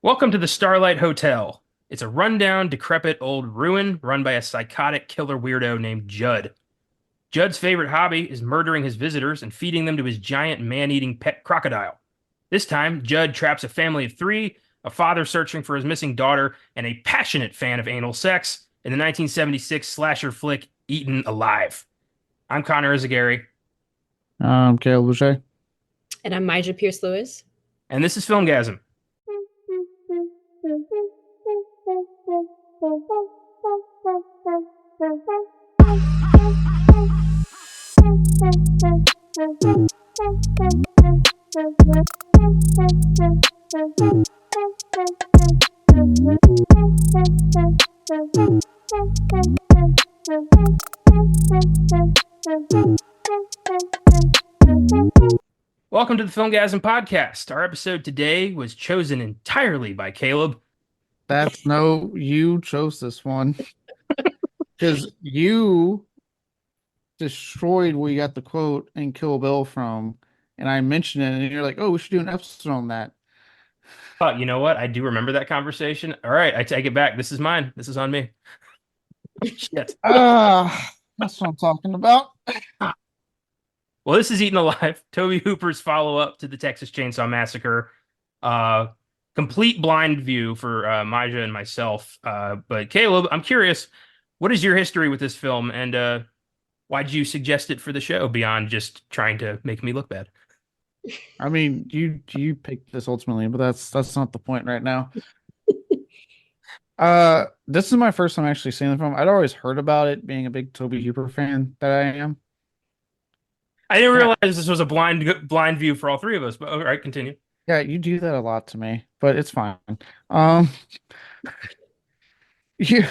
Welcome to the Starlight Hotel. It's a rundown, decrepit old ruin run by a psychotic killer weirdo named Judd. Judd's favorite hobby is murdering his visitors and feeding them to his giant man-eating pet crocodile. This time, Judd traps a family of three, a father searching for his missing daughter, and a passionate fan of anal sex in the 1976 slasher flick Eaten Alive. I'm Connor Eyzaguirre, Caleb Boucher. And I'm Mysia Pierce Lewis. and this is Filmgazm. Welcome to the Filmgazm podcast. Our episode today was chosen entirely by Caleb. You chose this one because you destroyed where you got the quote in Kill Bill from, and I mentioned it, and you're like, "Oh, we should do an episode on that." But you know what? I do remember that conversation. All right, I take it back. This is mine. This is on me. Shit. That's what I'm talking about. Well, this is Eaten Alive, Tobe Hooper's follow-up to the Texas Chainsaw Massacre. Uh, Complete blind view for Mysia and myself. But Caleb, I'm curious, what is your history with this film, and why did you suggest it for the show beyond just trying to make me look bad? I mean, you picked this ultimately, but that's not the point right now. This is my first time actually seeing the film. I'd always heard about it, being a big Tobe Hooper fan that I am. I didn't Yeah, realize this was a blind view for all three of us. But all right, continue. yeah, you do that a lot to me, but it's fine. Um, yeah.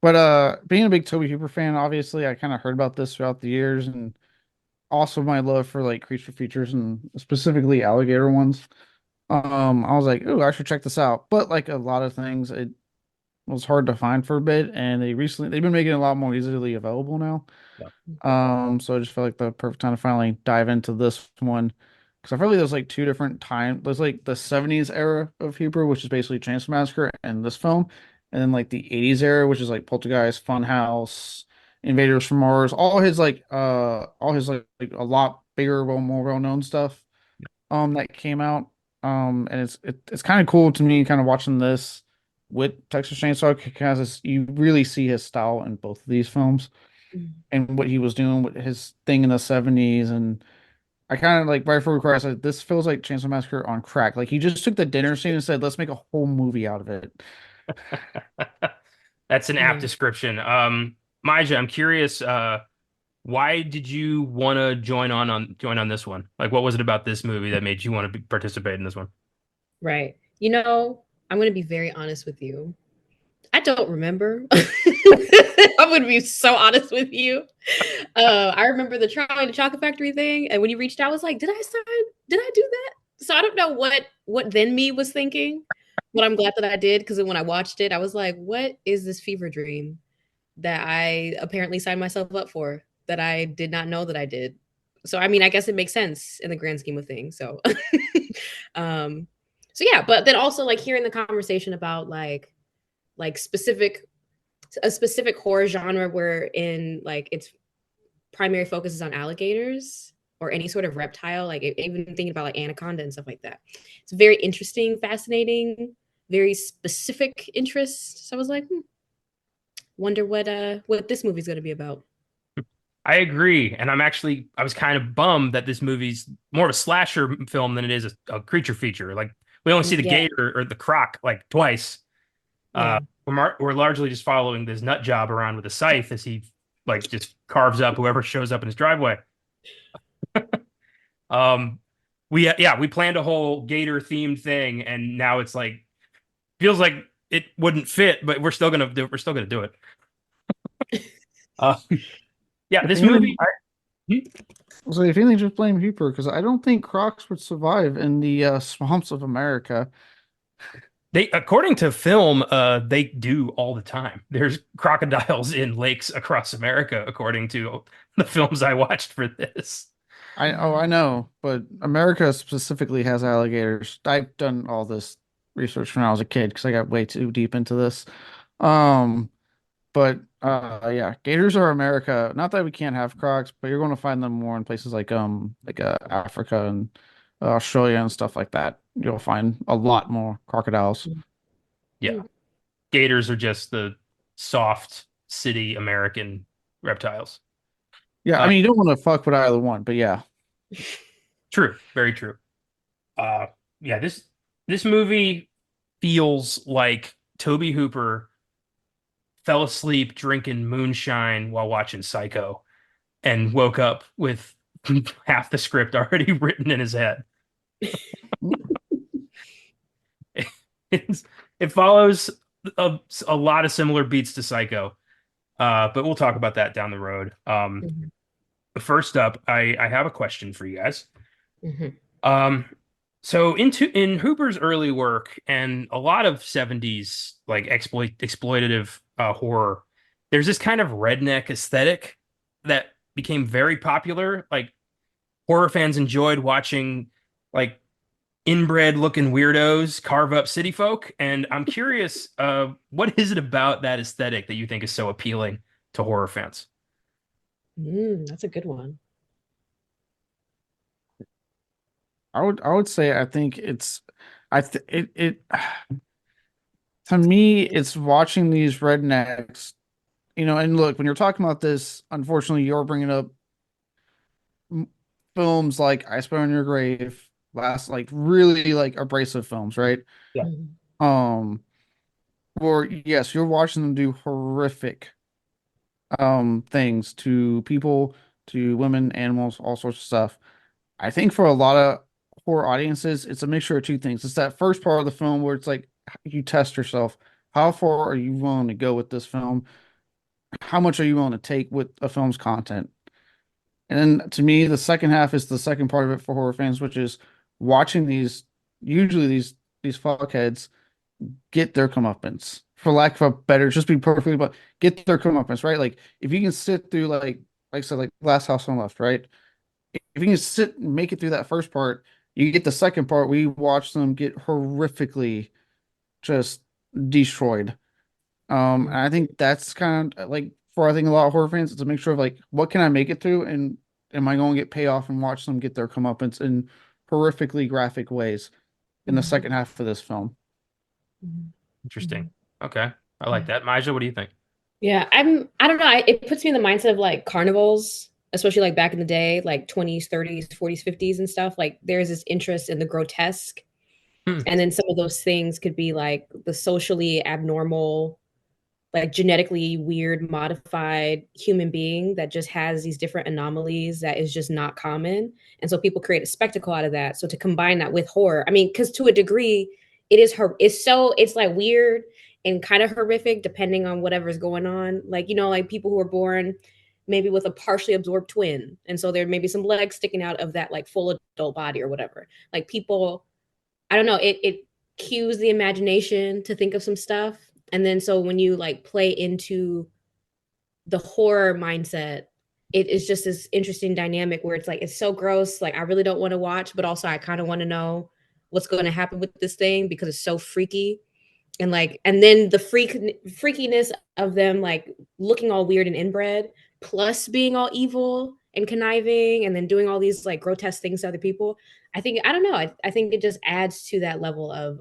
But being a big Tobe Hooper fan, obviously I kind of heard about this throughout the years, and also my love for like creature features and specifically alligator ones. I was like, oh, I should check this out. But like a lot of things, it was hard to find for a bit, and they've been making it a lot more easily available now. Yeah. So I just felt like the perfect time to finally dive into this one. Because I feel like there's like two different time. There's like the 70s era of Hooper, which is basically Chainsaw Massacre and this film. And then like the 80s era, which is like Poltergeist, Funhouse, Invaders from Mars, all his like a lot bigger, more well-known stuff that came out. And it's kind of cool to me kind of watching this with Texas Chainsaw because you really see his style in both of these films and what he was doing with his thing in the 70s. And I kind of like right before we recorded, I said, this feels like Chainsaw Massacre on crack. Like he just took the dinner scene and said, let's make a whole movie out of it. That's an apt Yeah. description. Mysia, I'm curious, why did you want to join on this one? Like, what was it about this movie that made you want to participate in this one? Right. I'm going to be very honest with you. I don't remember. I'm going to be so honest with you. I remember the Charlie and the Chocolate Factory thing, and when you reached out, I was like, "Did I sign? Did I do that?" So I don't know what then me was thinking, but I'm glad that I did because when I watched it, I was like, "What is this fever dream that I apparently signed myself up for that I did not know that I did?" So I mean, I guess it makes sense in the grand scheme of things. So, um, so yeah, but then also like hearing the conversation about like a specific horror genre where in like its primary focus is on alligators or any sort of reptile, like even thinking about like anaconda and stuff like that. It's very interesting, fascinating, very specific interest. So I was like, wonder what this movie's gonna be about. I agree, and I was kind of bummed that this movie's more of a slasher film than it is a creature feature. Like, we only see the Yeah, gator or the croc like twice. yeah. We're largely just following this nut job around with a scythe as he like just carves up whoever shows up in his driveway. Um, we planned a whole gator themed thing, and now it's like feels like it wouldn't fit, but we're still gonna do it. Uh, yeah, If this anything, movie. Hmm? so if anything, just blame Hooper because I don't think Crocs would survive in the swamps of America. They, according to film, they do all the time. There's crocodiles in lakes across America, according to the films I watched for this. I know, but America specifically has alligators. I've done all this research when I was a kid because I got way too deep into this. Um, but yeah, gators are America. Not that we can't have crocs, but you're going to find them more in places like Africa and Australia and stuff like that. You'll find a lot more crocodiles. Yeah. Gators are just the soft city American reptiles. Yeah, I Uh, mean you don't want to fuck with either one, but yeah. True, very true. Uh, yeah, this movie feels like Tobe Hooper fell asleep drinking moonshine while watching Psycho and woke up with half the script already written in his head. It's, it follows a lot of similar beats to Psycho, but we'll talk about that down the road. Mhm. First up, I have a question for you guys. Mhm. Um, so in Hooper's early work and a lot of 70s like exploitative horror, there's this kind of redneck aesthetic that became very popular. Like horror fans enjoyed watching like inbred looking weirdos carve up city folk. And I'm curious, what is it about that aesthetic that you think is so appealing to horror fans? That's a good one. I would say I think it's I th it to me it's watching these rednecks, and look, when you're talking about this, unfortunately you're bringing up m- films like I Spit on Your Grave, last like really like abrasive films, right? Yeah. Mhm. Um, or yes, you're watching them do horrific things to people, to women, animals, all sorts of stuff. I think for a lot of horror audiences, it's a mixture of two things. It's that first part of the film where it's like you test yourself. How far are you willing to go with this film? How much are you willing to take with a film's content? And then to me, the second half is the second part of it for horror fans, which is watching usually these fuckheads get their comeuppance, for lack of a better, just be perfectly, but get their comeuppance, right? Like if you can sit through like I said, like Last House on the Left, right? If you can sit and make it through that first part, you get the second part where you watch them get horrifically just destroyed. And I think that's kind of like for I think a lot of horror fans, it's a mixture of like what can I make it through, and am I going to get payoff and watch them get their comeuppance in horrifically graphic ways in the Mhm. second half of this film. Mhm. Interesting. Mhm. Okay. I like Yeah. that. Mysia, what do you think? Yeah, I don't know. It puts me in the mindset of like carnivals, especially like back in the day, like 20s, 30s, 40s, 50s and stuff. Like there's this interest in the grotesque. Hmm. And then some of those things could be like the socially abnormal, like genetically weird, modified human being that just has these different anomalies that is just not common. And so people create a spectacle out of that. So to combine that with horror, I mean, because to a degree, it's like weird and kind of horrific depending on whatever's going on. Like, like people who are born maybe with a partially absorbed twin. And so there may be some legs sticking out of that like full adult body or whatever. Like people, I don't know, it cues the imagination to think of some stuff. And then so when you like play into the horror mindset, it is just this interesting dynamic where it's like it's so gross, like I really don't want to watch, but also I kind of want to know what's going to happen with this thing because it's so freaky. And then the freakiness of them like looking all weird and inbred, plus being all evil and conniving, and then doing all these like grotesque things to other people. I don't know. I think it just adds to that level of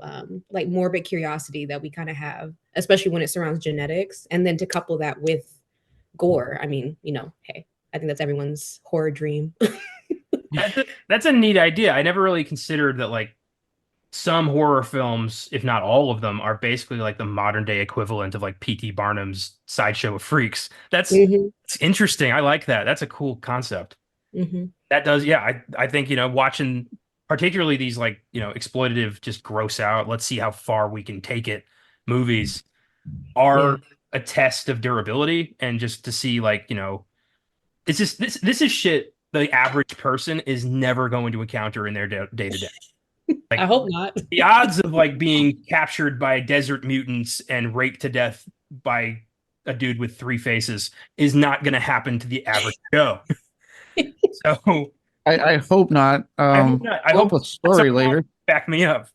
like morbid curiosity that we kind of have, especially when it surrounds genetics, and then to couple that with gore. I mean, hey, I think that's everyone's horror dream. That's a neat idea. I never really considered that like some horror films, if not all of them, are basically like the modern day equivalent of like P.T. Barnum's Sideshow of Freaks. Hmm. That's interesting. I like that. That's a cool concept. Hmm. That does, yeah. I think, watching particularly these like, exploitative, just gross out, let's see how far we can take it movies Yeah. are a test of durability and just to see like, it's just this is shit the average person is never going to encounter in their day to day. I Like hope not. the odds of like being captured by desert mutants and raped to death by a dude with three faces is not going to happen to the average Joe. So I hope not. I hope not. I Pull up hope a story someone else later. back me up.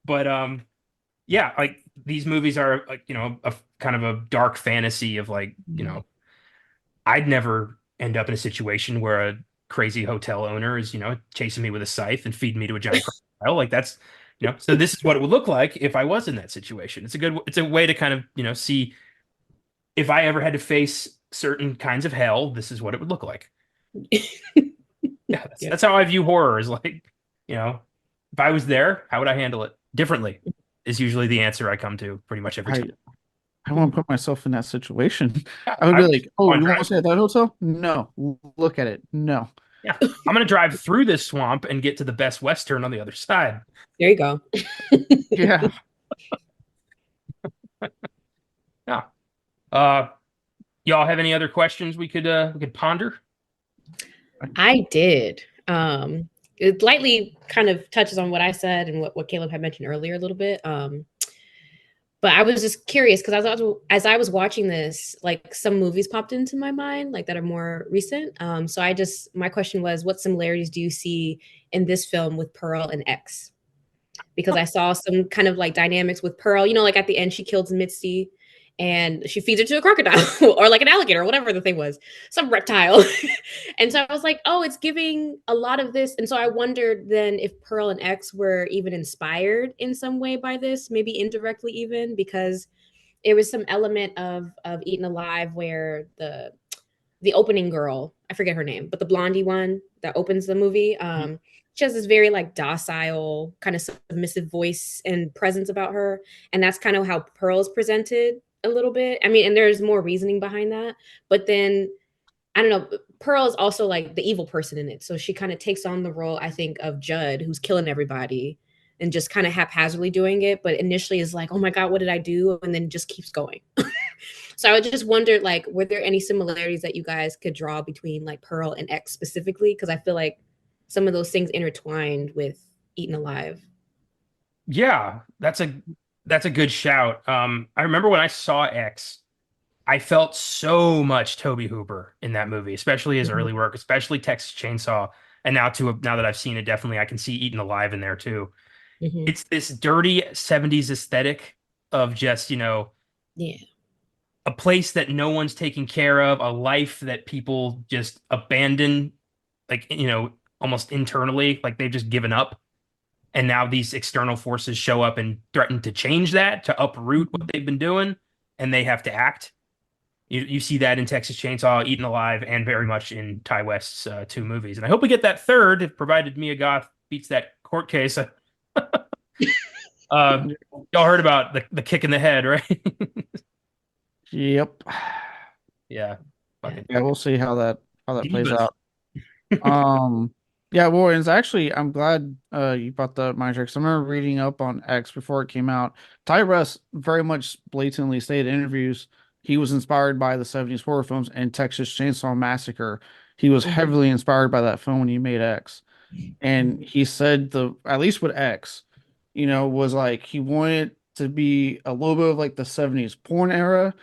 But yeah, like these movies are like, a kind of a dark fantasy of like, I'd never end up in a situation where a crazy hotel owner is, chasing me with a scythe and feeding me to a giant crocodile. Like that's, so this is what it would look like if I was in that situation. It's a way to kind of, see if I ever had to face certain kinds of hell, this is what it would look like. Yeah, Yeah. that's how I view horror is like, if I was there, how would I handle it differently? Is usually the answer I come to pretty much every I time. I want to put myself in that situation. Yeah, I would I be would like, "Oh, want you to want to drive. stay at that hotel? No. Look at it. No." Yeah, I'm gonna drive through this swamp and get to the Best Western on the other side. There you go. Yeah. Yeah. Uh, y'all have any other questions we could ponder? I did. It lightly kind of touches on what I said and what Caleb had mentioned earlier a little bit. But I was just curious because as I was watching this, like some movies popped into my mind, like that are more recent. So my question was, what similarities do you see in this film with Pearl and X? Because I saw some kind of like dynamics with Pearl. Like at the end, she kills Mitzi and she feeds her to a crocodile or like an alligator or whatever the thing was, some reptile. And so I was like, oh, it's giving a lot of this. And so I wondered then if Pearl and X were even inspired in some way by this, maybe indirectly even, because it was some element of Eaten Alive where the opening girl, I forget her name, but the blondie one that opens the movie, she has this very like docile, kind of submissive voice and presence about her. And that's kind of how Pearl is presented a little bit. I mean, and there's more reasoning behind that. But then I don't know, Pearl is also like the evil person in it. So she kind of takes on the role, I think, of Judd, who's killing everybody and just kind of haphazardly doing it. But initially is like, oh my God, what did I do? And then just keeps going. So I just wondered, like, were there any similarities that you guys could draw between like Pearl and X specifically? Because I feel like some of those things intertwined with Eaten Alive. Yeah, that's a good shout. I remember when I saw X, I felt so much Tobe Hooper in that movie, especially his Mhm, early work, especially Texas Chainsaw. And now that I've seen it, definitely I can see Eaten Alive in there too. mhm. It's this dirty 70s aesthetic of just, Yeah. a place that no one's taking care of, a life that people just abandon, like, almost internally, like they've just given up. And now these external forces show up and threaten to change that, to uproot what Mhm. they've been doing, and they have to act. You see that in Texas Chainsaw, Eaten Alive, and very much in Ty West's two movies. And I hope we get that third, if provided Mia Goth beats that court case. Y'all heard about the kick in the head, right? Yep. Yeah. Yeah. Fucking Yeah, we'll see how that plays divas. out. Um, yeah, well, it's actually I'm glad you brought the mind tricks. I remember reading up on X before it came out. Ty Russ very much blatantly stated in interviews he was inspired by the 70s horror films and Texas Chainsaw Massacre. He was Mhm, heavily inspired by that film when he made X. And mhm, he said the at least with X, was like he wanted to be a little bit of like the 70s porn era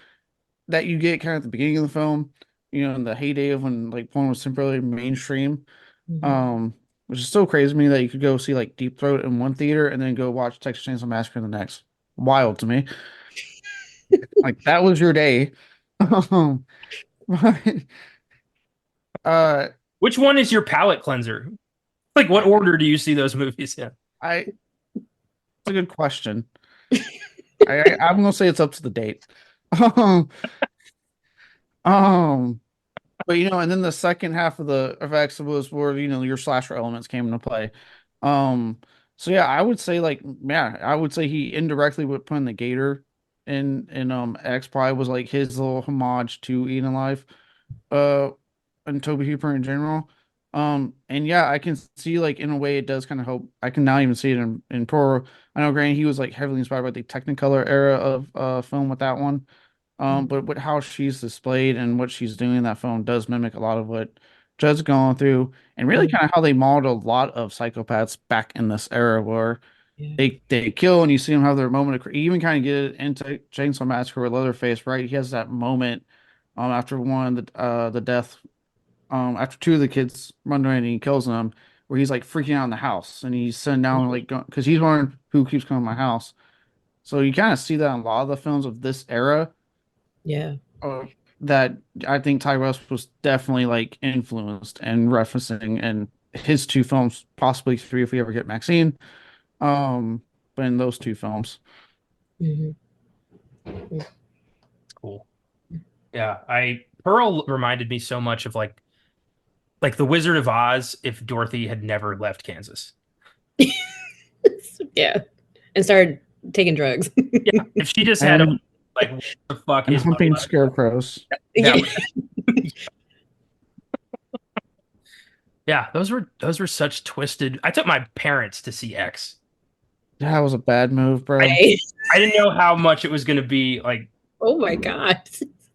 that you get kind of at the beginning of the film, in the heyday of when like porn was simply mainstream. mhm. Um, which is still crazy to me that you could go see like Deep Throat in one theater and then go watch Texas Chainsaw Massacre in the next. Wild to me. Like that was your day. But, uh, Which one is your palate cleanser? Like, what order do you see those movies in? it's a good question. I'm gonna say it's up to the date. Um, um, but and then the second half of X was where your slasher elements came into play. Um, so yeah, I would say like yeah, I would say he indirectly would put in the Gator in X probably was like his little homage to Eating Alive, uh, and Toby Hooper in general. And yeah, I can see like in a way it does kind of help. I can now even see it in Pro. I know, granted, he was like heavily inspired by the Technicolor era of film with that one. Mhm. But with how she's displayed and what she's doing in that film does mimic a lot of what Judd's going through, and really Mhm. kind of how they modeled a lot of psychopaths back in this era, where Yeah. they kill and you see them have their moment of you even kind of get it into Chainsaw Massacre with Leatherface, right? He has that moment after one the death after two of the kids run away and he kills them where he's like freaking out in the house and he's sitting down like because he's wondering who keeps coming to my house. So you kind of see that in a lot of the films of this era. Yeah. That I think Tyrese was definitely like influenced and referencing in his two films, possibly three if we ever get Maxine. But in those two films. Mm-hmm. Cool. Yeah, Pearl reminded me so much of like the Wizard of Oz if Dorothy had never left Kansas. Yeah. And started taking drugs. Yeah, if she just had a And like what the fuck and is my humping life? scarecrows. That Yeah. was, yeah, those were such twisted. I took my parents to see X. That was a bad move, bro. Right. I didn't know how much it was going to be like. Oh my God.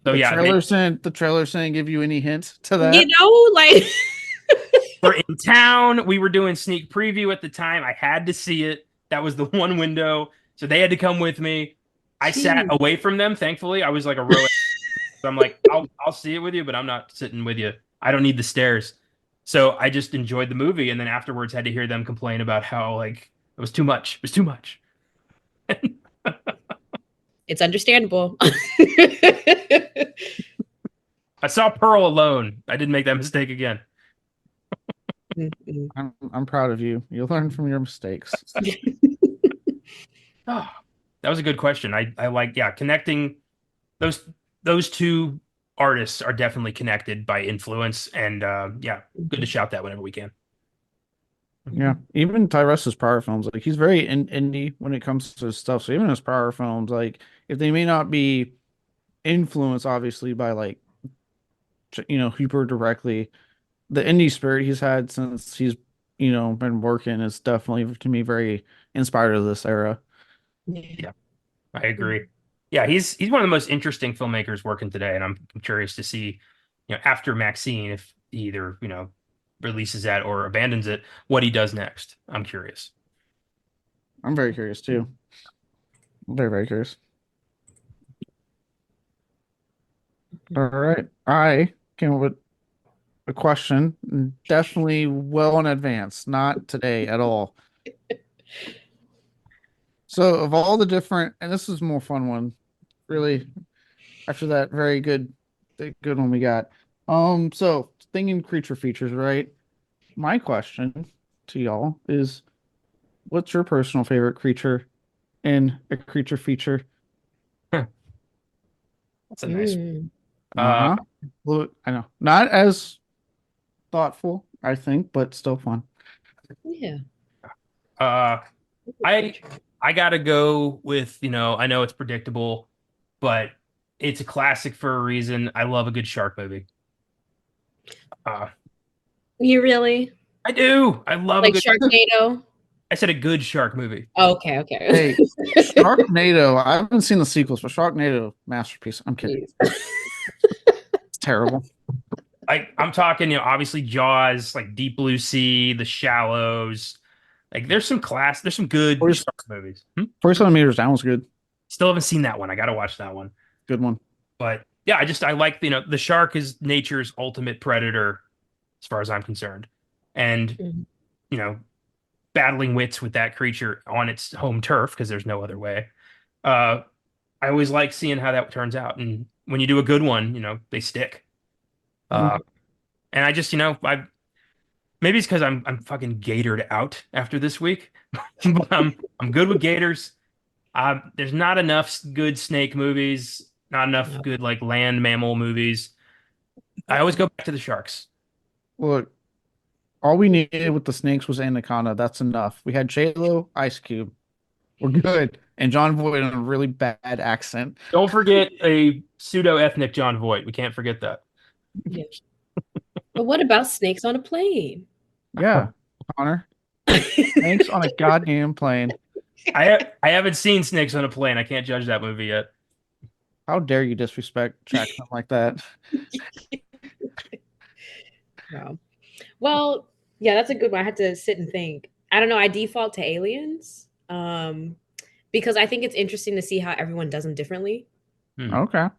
So yeah, The trailer saying give you any hint to You that. know, like we're in town. We were doing sneak preview at the time. I had to see it. That was the one window. So they had to come with me. I sat Jeez. away from them, thankfully. I was like a row. So I'm like, I'll see it with you, but I'm not sitting with you. I don't need the stairs. So I just enjoyed the movie, and then afterwards had to hear them complain about how like it was too much. It was too much. It's understandable. I saw Pearl alone. I didn't make that mistake again. Mm-mm. I'm proud of you. You learn from your mistakes. Oh, that was a good question. I like, yeah, connecting those two artists are definitely connected by influence, and yeah, good to shout that whenever we can. Yeah, even Tyrese's prior films, like he's very indie when it comes to his stuff. So even his prior films, like if they may not be influenced, obviously by like Hooper directly, the indie spirit he's had since he's been working is definitely to me very inspired of this era. Yeah, I agree. Yeah, he's one of the most interesting filmmakers working today, and I'm curious to see, after Maxine, if he either, releases that or abandons it, what he does next. I'm curious. I'm very curious too. I'm very, very curious. All right. I came up with a question, definitely well in advance, not today at all. So, of all the different, and this is a more fun one, really, after that very good, the good one we got. So thinking creature features, right? My question to y'all is, what's your personal favorite creature in a creature feature? That's a nice. Mm. Uh, Uh-huh. Well, I know, not as thoughtful, I think, but still fun. Yeah. uh, I I gotta go with, I know it's predictable, but it's a classic for a reason. I love a good shark movie. Uh, You really I do. I love a like good. Sharknado? I said a good shark movie. Oh, okay, okay. Hey, Sharknado. I haven't seen the sequels, but Sharknado, masterpiece. I'm kidding. Jeez. It's terrible. I'm talking, obviously Jaws, like Deep Blue Sea, The Shallows. Like there's some good Forty shark movies. Hmm? 47 meters down was good. Still haven't seen that one. I gotta watch that one. Good one. But yeah, I like, the shark is nature's ultimate predator, as far as I'm concerned. And, Mhm. you know, battling wits with that creature on its home turf, because there's no other way. Uh, I always like seeing how that turns out. And when you do a good one, they stick. Uh, Mhm. and I just, maybe it's because I'm fucking gatored out after this week. But I'm good with gators. There's not enough good snake movies, not enough No. good like land mammal movies. I always go back to the sharks. Look, all we needed with the snakes was Anaconda. That's enough. We had J-Lo, Ice Cube. We're good. And John Voight in a really bad accent. Don't forget a pseudo-ethnic John Voight. We can't forget that. Yeah. But what about snakes on a plane? Yeah, Connor. Thanks on a goddamn plane. I haven't seen Snakes on a Plane. I can't judge that movie yet. How dare you disrespect Jackson like that? Wow. Well, yeah, that's a good one. I had to sit and think. I don't know. I default to aliens, because I think it's interesting to see how everyone does them differently. Hmm. Okay.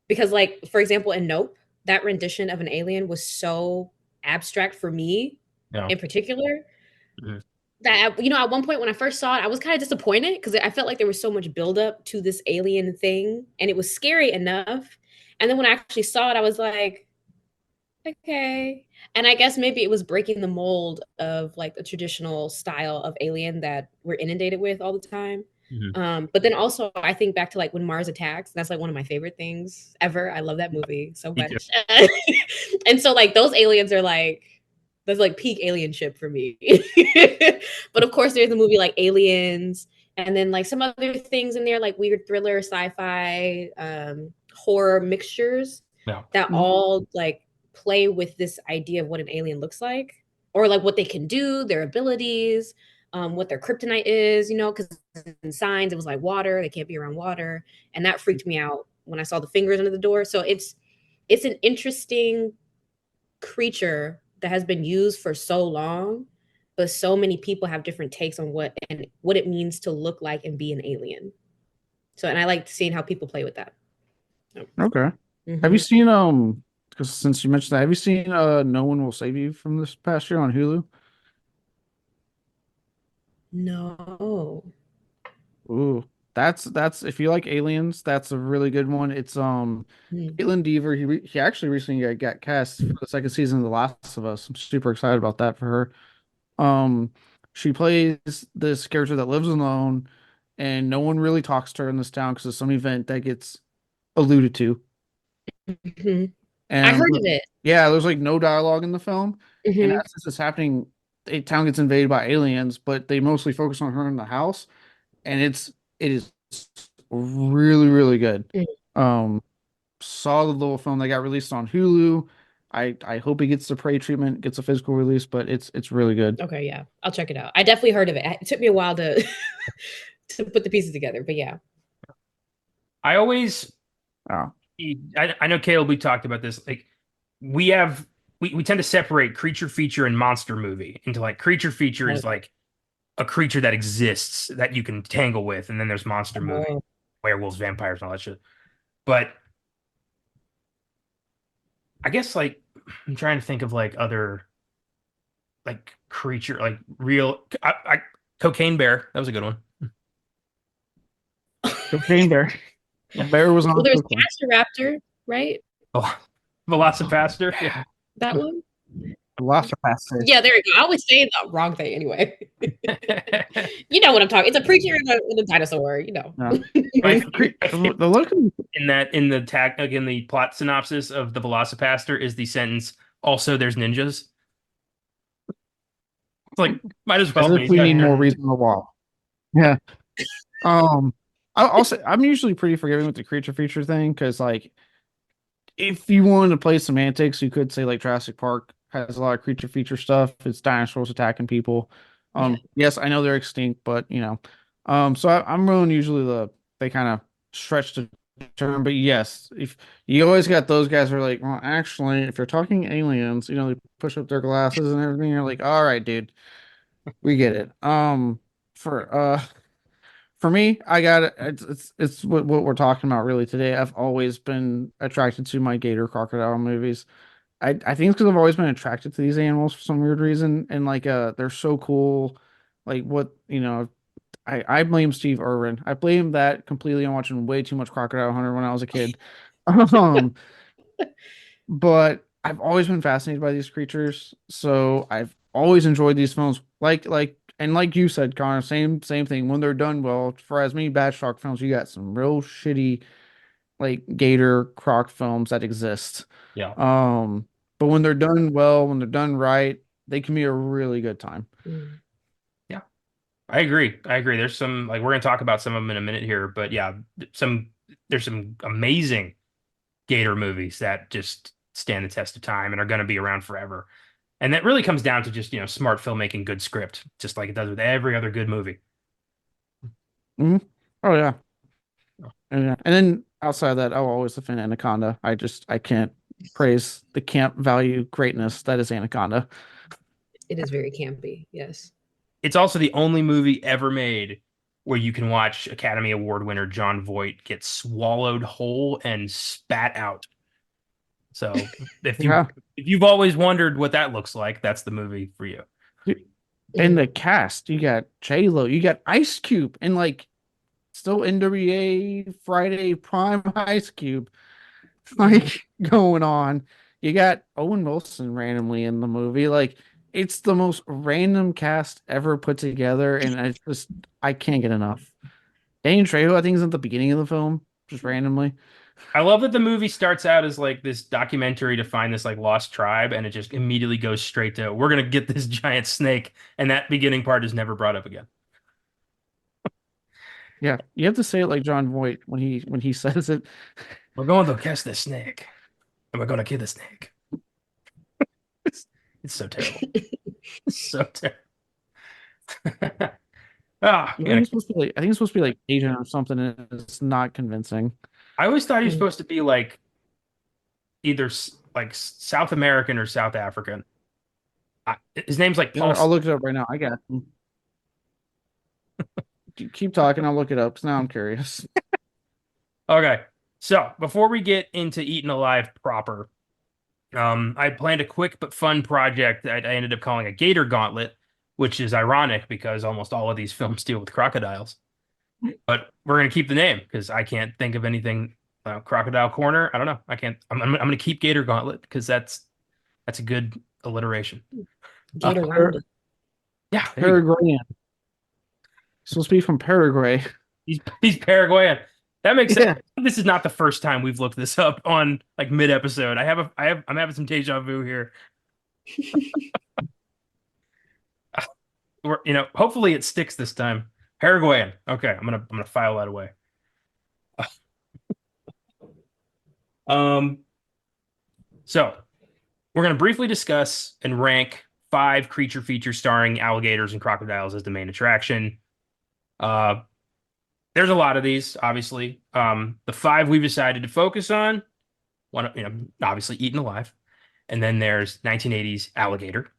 Because, like, for example, in Nope, that rendition of an alien was so abstract for me Yeah. in particular. Mhm. That, at one point when I first saw it, I was kind of disappointed because I felt like there was so much buildup to this alien thing, and it was scary enough. And then when I actually saw it, I was like, okay. And I guess maybe it was breaking the mold of like the traditional style of alien that we're inundated with all the time. Mhm. But then also I think back to like when Mars attacks. That's like one of my favorite things ever. I love that movie so Me too. much. And so like those aliens are like that's like peak alien ship for me. But of course there's a movie like Aliens and then like some other things in there like weird thriller, sci-fi, horror mixtures Yeah. that all like play with this idea of what an alien looks like or like what they can do, their abilities, what their kryptonite is, because in Signs it was like water, they can't be around water, and that freaked me out when I saw the fingers under the door. So it's an interesting creature that has been used for so long, but so many people have different takes on what it means to look like and be an alien. So, and I like seeing how people play with that. So, Okay. Have you mhm. seen because since you mentioned that, have you seen No One Will Save You from this past year on Hulu? No. Ooh. That's if you like aliens, that's a really good one. It's Mm. Caitlin Deaver, he actually recently got cast for the second season of The Last of Us. I'm super excited about that for her. Um, she plays this character that lives alone, and no one really talks to her in this town because of some event that gets alluded to. Mhm. I And heard of it. yeah, there's like no dialogue in the film. And Mhm. as this is happening, a town gets invaded by aliens, but they mostly focus on her in the house, and it is really, really good. Mm. Um, Solid little film that got released on Hulu. I hope it gets the Prey treatment, gets a physical release, but it's really good. Okay, yeah. I'll check it out. I definitely heard of it. It took me a while to to put the pieces together, but yeah. I always, Oh, I know Caleb, we talked about this. Like, we have, we tend to separate creature feature and monster movie into like creature feature is like a creature that exists that you can tangle with, and then there's monster movie, Oh. werewolves, vampires, and all that shit. But I guess like I'm trying to think of like other like creature, like real, cocaine bear. That was a good one. Cocaine Bear. A Yeah. bear was Well, on there's cocaine. Raptor, right? Oh, Velocipaster. Yeah. Yeah, That one? Velocipaster. Yeah, there you go. I always say the wrong thing anyway. You know what I'm talking. It's a preacher and a dinosaur. Yeah. I My mean, favorite, my favorite the look of in the tag like in the plot synopsis of the Velocipaster is the sentence. Also, there's ninjas. It's like might as as well be. if He's we got need more nerve. reason to wall. Yeah. Um, I'll say I'm usually pretty forgiving with the creature feature thing because like if you wanted to play semantics, you could say like Jurassic Park has a lot of creature feature stuff. It's dinosaurs attacking people. Yeah. Yes, I know they're extinct, but so I'm willing usually they kind of stretch the term, but yes, if you always got those guys who are like, well, actually, if you're talking aliens, they push up their glasses and everything. You're like, all right, dude, we get it. For for me, I got it. It's what we're talking about really today. I've always been attracted to my gator crocodile movies. I think it's because I've always been attracted to these animals for some weird reason, and like they're so cool. Like what I blame Steve Irwin. I blame that completely on watching way too much Crocodile Hunter when I was a kid. Um, but I've always been fascinated by these creatures, so I've always enjoyed these films. Like you said, Connor, same thing. When they're done well, for as many bad shark films, you got some real shitty like gator croc films that exist. Yeah. Um, but when they're done well, when they're done right, they can be a really good time. Mm. Yeah. I agree. I agree. There's some like we're gonna talk about some of them in a minute here, but yeah, some there's some amazing Gator movies that just stand the test of time and are gonna be around forever. And that really comes down to just, smart filmmaking, good script, just like it does with every other good movie. Mhm. Oh yeah. And then outside of that, I'll always defend Anaconda. I can't praise the camp value greatness that is Anaconda. It is very campy. Yes. It's also the only movie ever made where you can watch Academy Award winner John Voight get swallowed whole and spat out. So if you Yeah. if you've always wondered what that looks like, that's the movie for you. And the cast, you got J-Lo, you got Ice Cube, and like still NWA Friday Prime Ice Cube, like going on. You got Owen Wilson randomly in the movie. Like it's the most random cast ever put together, and I can't get enough. Danny Trejo, I think, is at the beginning of the film, just randomly. I love that the movie starts out as like this documentary to find this like lost tribe, and it just immediately goes straight to we're gonna get this giant snake, and that beginning part is never brought up again. Yeah, you have to say it like John Voight when he says it. We're going to catch this snake, and we're gonna kill the snake. It's, it's so terrible. It's so terrible. Ah, I think yeah. it's supposed to be like I think it's supposed to be like Asian or something, and it's not convincing. I always thought he was supposed to be like either like South American or South African. His name's like You know, Paul. I'll look it up right now. I got it. Keep talking. I'll look it up because now I'm curious. Okay, so before we get into Eaten Alive proper, I planned a quick but fun project that I ended up calling a Gator Gauntlet, which is ironic because almost all of these films deal with crocodiles. But we're gonna keep the name because I can't think of anything. Crocodile Corner. I don't know. I can't. I'm gonna keep Gator Gauntlet because that's a good alliteration. Uh, Get around it. yeah, there you go. Paraguayan. Supposed to be from Paraguay. He's Paraguayan. That makes sense. Yeah. This is not the first time we've looked this up on like mid episode. I'm having some deja vu here. Hopefully it sticks this time. Paraguayan. Okay, I'm gonna file that away. Um, so we're gonna briefly discuss and rank 5 creature features starring alligators and crocodiles as the main attraction. Uh, there's a lot of these, obviously. The 5 we've decided to focus on, obviously Eaten Alive, and then there's 1980's Alligator,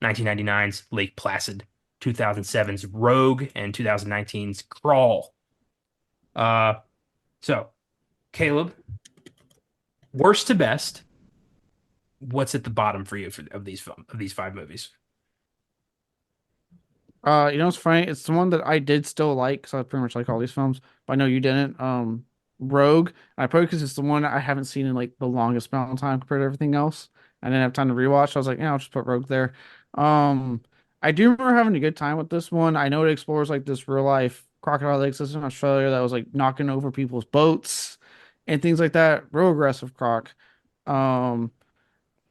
1999's Lake Placid, 2007's Rogue, and 2019's Crawl. Uh, so Caleb, worst to best, what's at the bottom for you of these 5 movies? You know what's funny? It's the one that I did still like because I pretty much like all these films, but I know you didn't. Rogue. I probably because it's the one I haven't seen in like the longest amount of time compared to everything else. I didn't have time to rewatch. I was like, yeah, I'll just put Rogue there. Um, I do remember having a good time with this one. I know it explores like this real life crocodile that exists in Australia that was like knocking over people's boats and things like that. Real aggressive croc. Um,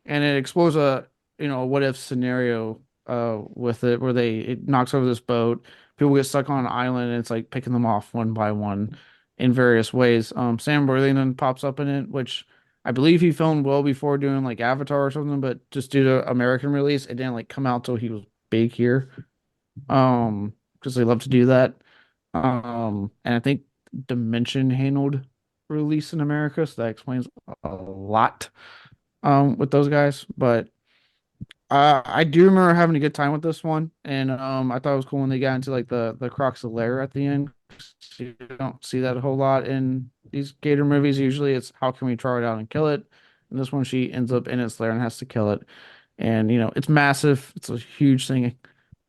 and it explores a what if scenario with it where it knocks over this boat, people get stuck on an island, and it's like picking them off one by one in various ways. Sam Worthington pops up in it, which I believe he filmed well before doing like Avatar or something, but just due to American release it didn't like come out till he was big here, because they love to do that. And I think Dimension handled release in America, so that explains a lot with those guys. But I do remember having a good time with this one, and I thought it was cool when they got into like the Croc's lair at the end. You don't see that a whole lot in these Gator movies. Usually, it's how can we draw it out and kill it. And this one, she ends up in its lair and has to kill it. And it's massive. It's a huge thing.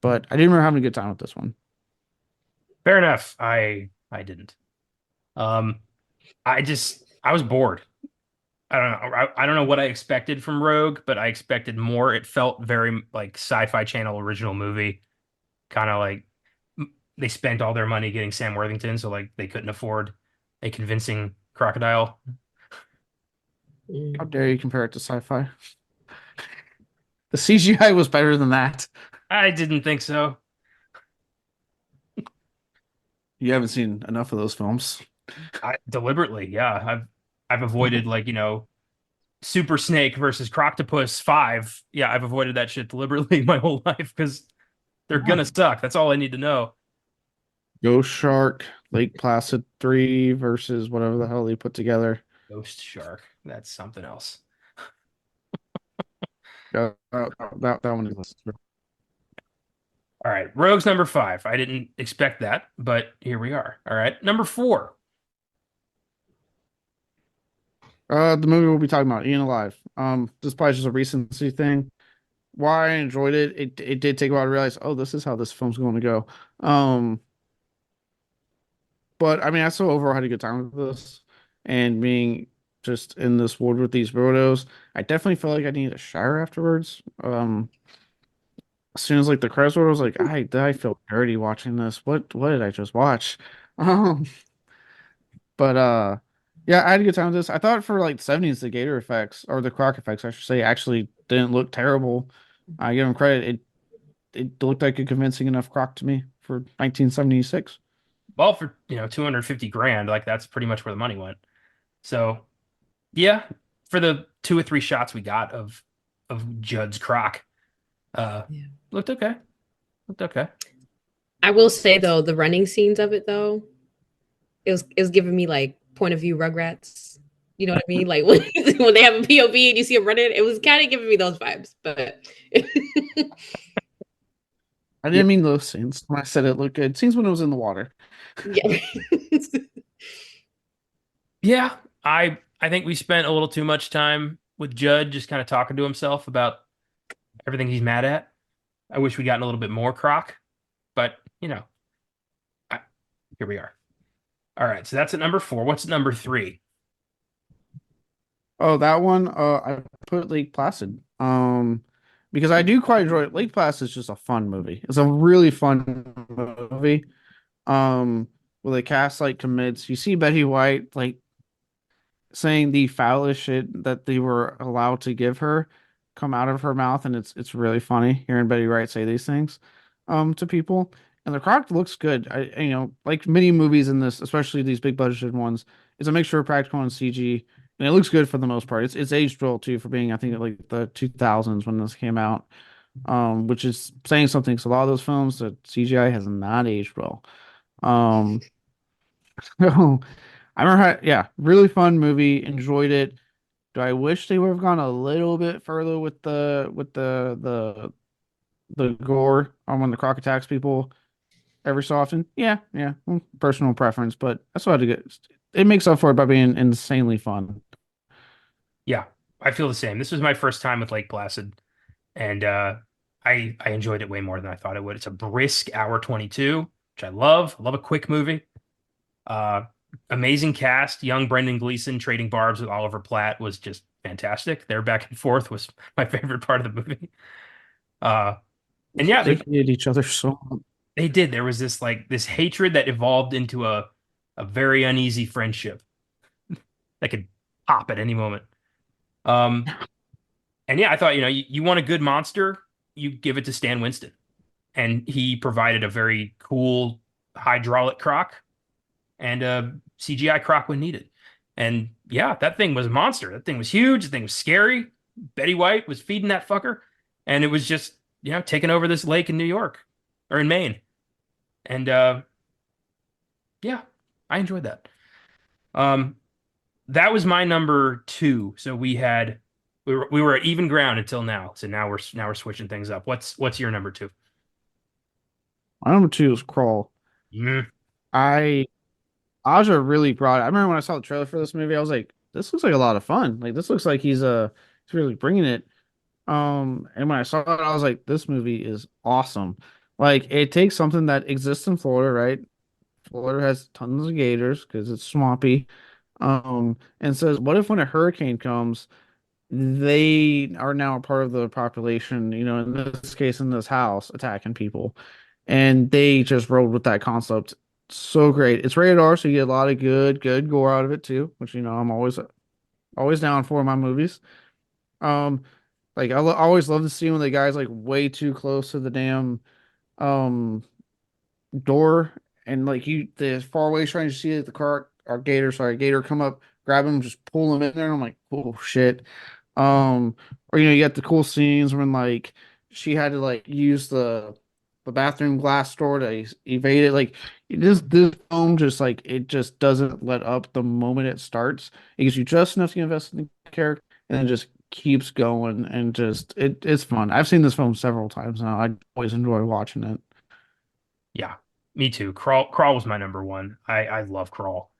But I do remember having a good time with this one. Fair enough. I didn't. Um, I was bored. I don't know. I don't know what I expected from Rogue, but I expected more. It felt very like Sci-Fi Channel original movie, kind of like they spent all their money getting Sam Worthington, so like they couldn't afford a convincing crocodile. How dare you compare it to sci-fi? The CGI was better than that. I didn't think so. You haven't seen enough of those films. I deliberately, yeah. I've avoided like, Super Snake versus Croctopus 5. Yeah, I've avoided that shit deliberately my whole life because they're gonna suck. That's all I need to know. Ghost Shark, Lake Placid 3 versus whatever the hell they put together. Ghost Shark. That's something else. That one is All right, Rogue's number 5. I didn't expect that, but here we are. All right, number 4. The movie we'll be talking about, Ian Alive. This is probably just a recency thing. Why I enjoyed it, it did take a while to realize, oh, this is how this film's going to go. Um, but I mean, I still overall had a good time with this, and being just in this world with these weirdos, I definitely felt like I needed a shower afterwards. As soon as like the credits were, I was like, I feel dirty watching this. What did I just watch? Um, but yeah, I had a good time with this. I thought for like 70s the gator effects or the croc effects, I should say, actually didn't look terrible. I give them credit. It looked like a convincing enough croc to me for 1976. Well, for 250 grand, like that's pretty much where the money went. So yeah, for the two or three shots we got of Judd's croc, uh, Yeah. looked okay. Looked okay. I will say though, the running scenes of it though, it was giving me like point of view Rugrats. You know what I mean? Like when they have a POV and you see them running, it was kind of giving me those vibes. But I Yeah, didn't mean those scenes when I said it looked good. Scenes when it was in the water. yeah. yeah. I think we spent a little too much time with Judd just kind of talking to himself about everything he's mad at. I wish we gotten a little bit more croc, but I, here we are. All right, so that's at number four. What's at number three? Oh, that one, I put Lake Placid. Because I do quite enjoy it. Lake Placid is just a fun movie. It's a really fun movie. Where the cast like commits. You see Betty White like saying the foulest shit that they were allowed to give her come out of her mouth, and it's really funny hearing Betty White say these things to people. And the Croc looks good. Like many movies in this, especially these big budgeted ones, it's a mixture of practical and CG, and it looks good for the most part. It's aged well too for being, I think, like the 2000s when this came out. Which is saying something, because a lot of those films, the CGI has not aged well. Um, so I remember, yeah, really fun movie. Enjoyed it. Do I wish they would have gone a little bit further with the gore on when the croc attacks people every so often? Yeah, yeah, personal preference, but that's what I get. It makes up for it by being insanely fun. Yeah, I feel the same. This was my first time with Lake Placid, and I enjoyed it way more than I thought it would. It's a brisk hour 22, which I love. I love a quick movie. Uh, Amazing cast. Young Brendan Gleeson trading barbs with Oliver Platt was just fantastic. Their back and forth was my favorite part of the movie. Uh, and yeah, They hated each other so much. they did. There was this hatred that evolved into a very uneasy friendship that could pop at any moment. Um, and yeah, I thought, you want a good monster, you give it to Stan Winston. And he provided a very cool hydraulic croc and a CGI croc when needed. And yeah, that thing was a monster. That thing was huge. The thing was scary. Betty White was feeding that fucker. And it was just, taking over this lake in New York or in Maine. And yeah, I enjoyed that. Um, that was my number two. So we were at even ground until now. So now we're switching things up. What's your number two? My number two is Crawl. Mm, I Aja really brought it. I remember when I saw the trailer for this movie, I was like, this looks like a lot of fun. Like this looks like he's really bringing it. And when I saw it, I was like, this movie is awesome. Like it takes something that exists in Florida, right? Florida has tons of gators because it's swampy. And says, what if when a hurricane comes, they are now a part of the population, in this case, in this house, attacking people. And they just rolled with that concept. So great. It's rated R, so you get a lot of good gore out of it too, which I'm always down for in my movies. Um, like always love to see when the guy's like way too close to the damn um door, and like the far away trying to see the car or gator, sorry, gator come up, grab him, just pull him in there. And I'm like, oh shit. Or you got the cool scenes when like she had to like use the bathroom glass door to evade it. Like this film just like it just doesn't let up the moment it starts. It gives you just enough to invest in the character, and then just keeps going, and just it's fun. I've seen this film several times now. I always enjoy watching it. yeah, me too. Crawl was my number one. I love Crawl.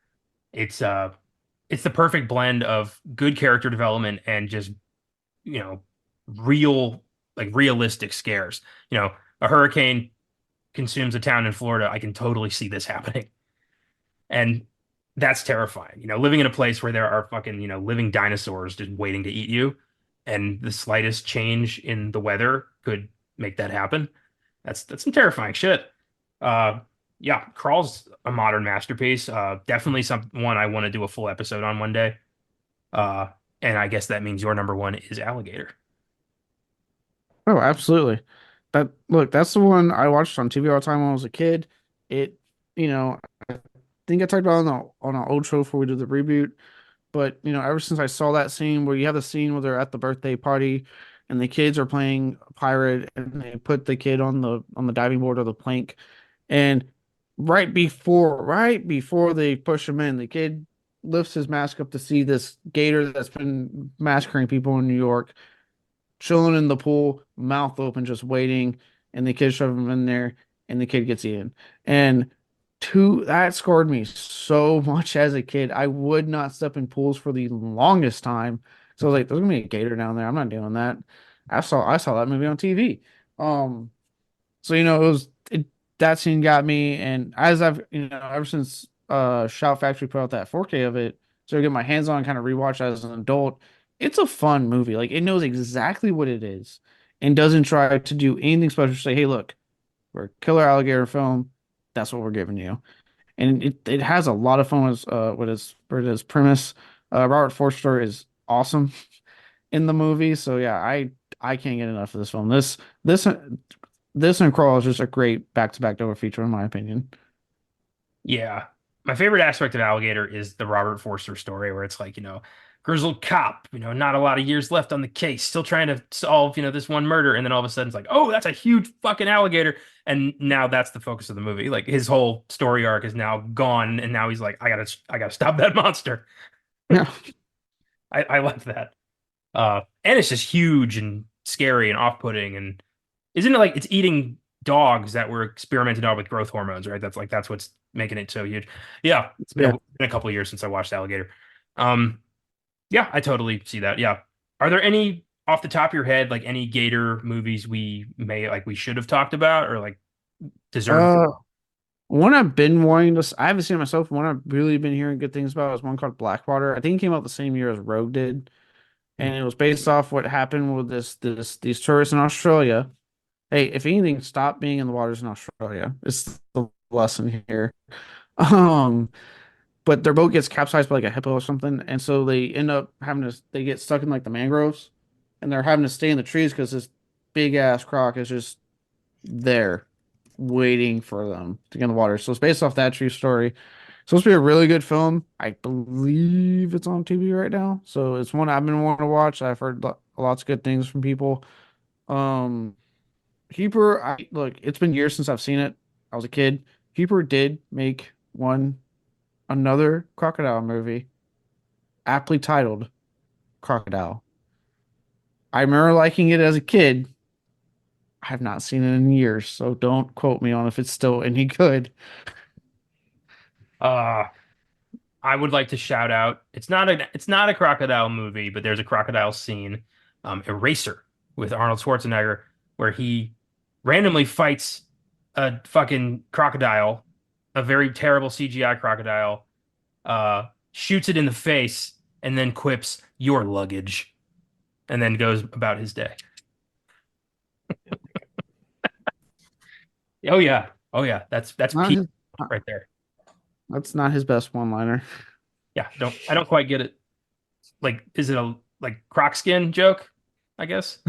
It's it's the perfect blend of good character development and just, you know, real, like realistic scares. You know, a hurricane consumes a town in Florida. I can totally see this happening. And that's terrifying. You know, living in a place where there are fucking, living dinosaurs just waiting to eat you, and the slightest change in the weather could make that happen. That's some terrifying shit. Uh, yeah, Crawl's a modern masterpiece. Definitely one I want to do a full episode on one day. Uh, and I guess that means your number one is Alligator. Oh, absolutely. That's the one I watched on TV all the time when I was a kid. It, I think I talked about it on an old show before we did the reboot. But ever since I saw that scene where you have the scene where they're at the birthday party and the kids are playing pirate and they put the kid on the diving board or the plank, and right before they push him in, the kid lifts his mask up to see this gator that's been massacring people in New York, chilling in the pool, mouth open, just waiting, and the kid shove him in there, and the kid gets eaten. And that scarred me so much as a kid. I would not step in pools for the longest time. So I was like, there's gonna be a gator down there. I'm not doing that. I saw that movie on TV. Um, so that scene got me, and as I've ever since Shout Factory put out that 4K of it, so I get my hands on kind of rewatch as an adult. It's a fun movie. Like it knows exactly what it is and doesn't try to do anything special. Say, hey, look, we're a killer alligator film. That's what we're giving you. And it has a lot of fun with his premise. Robert Forster is awesome in the movie. So yeah, I can't get enough of this film. This this and Crawl is just a great back-to-back double feature in my opinion. Yeah. My favorite aspect of Alligator is the Robert Forster story where it's like, grizzled cop, not a lot of years left on the case, still trying to solve, this one murder. And then all of a sudden it's like, oh, that's a huge fucking alligator. And now that's the focus of the movie. Like his whole story arc is now gone. And now he's like, I gotta stop that monster. Yeah. I love that. And it's just huge and scary and off-putting. And isn't it like it's eating dogs that were experimented on with growth hormones, right? That's what's making it so huge. Yeah, it's been Yeah. been a couple of years since I watched Alligator. Um, yeah, I totally see that. Yeah. Are there any off the top of your head, like any Gator movies we should have talked about or like deserve? Uh, One I've been wanting to, I haven't seen it myself. One I've really been hearing good things about is one called Blackwater. I think it came out the same year as Rogue did, and it was based off what happened with these tourists in Australia. Hey, if anything, stop being in the waters in Australia. It's the lesson here. Um, but their boat gets capsized by like a hippo or something, and so they end up they get stuck in like the mangroves, and they're having to stay in the trees because this big ass croc is just there waiting for them to get in the water. So it's based off that true story. It's supposed to be a really good film. I believe it's on TV right now. So it's one I've been wanting to watch. I've heard lots of good things from people. Um, look, it's been years since I've seen it. I was a kid. Hooper did make another crocodile movie, aptly titled Crocodile. I remember liking it as a kid. I have not seen it in years, so don't quote me on if it's still any good. Uh, I would like to shout out. It's not a crocodile movie, but there's a crocodile scene, Eraser with Arnold Schwarzenegger, where he randomly fights a fucking crocodile, a very terrible CGI crocodile, shoots it in the face, and then quips, "Your luggage," and then goes about his day. Oh yeah. Oh yeah. That's Not peak his, right there. that's not his best one-liner. Yeah, I don't quite get it. Like, is it a like croc skin joke? I guess.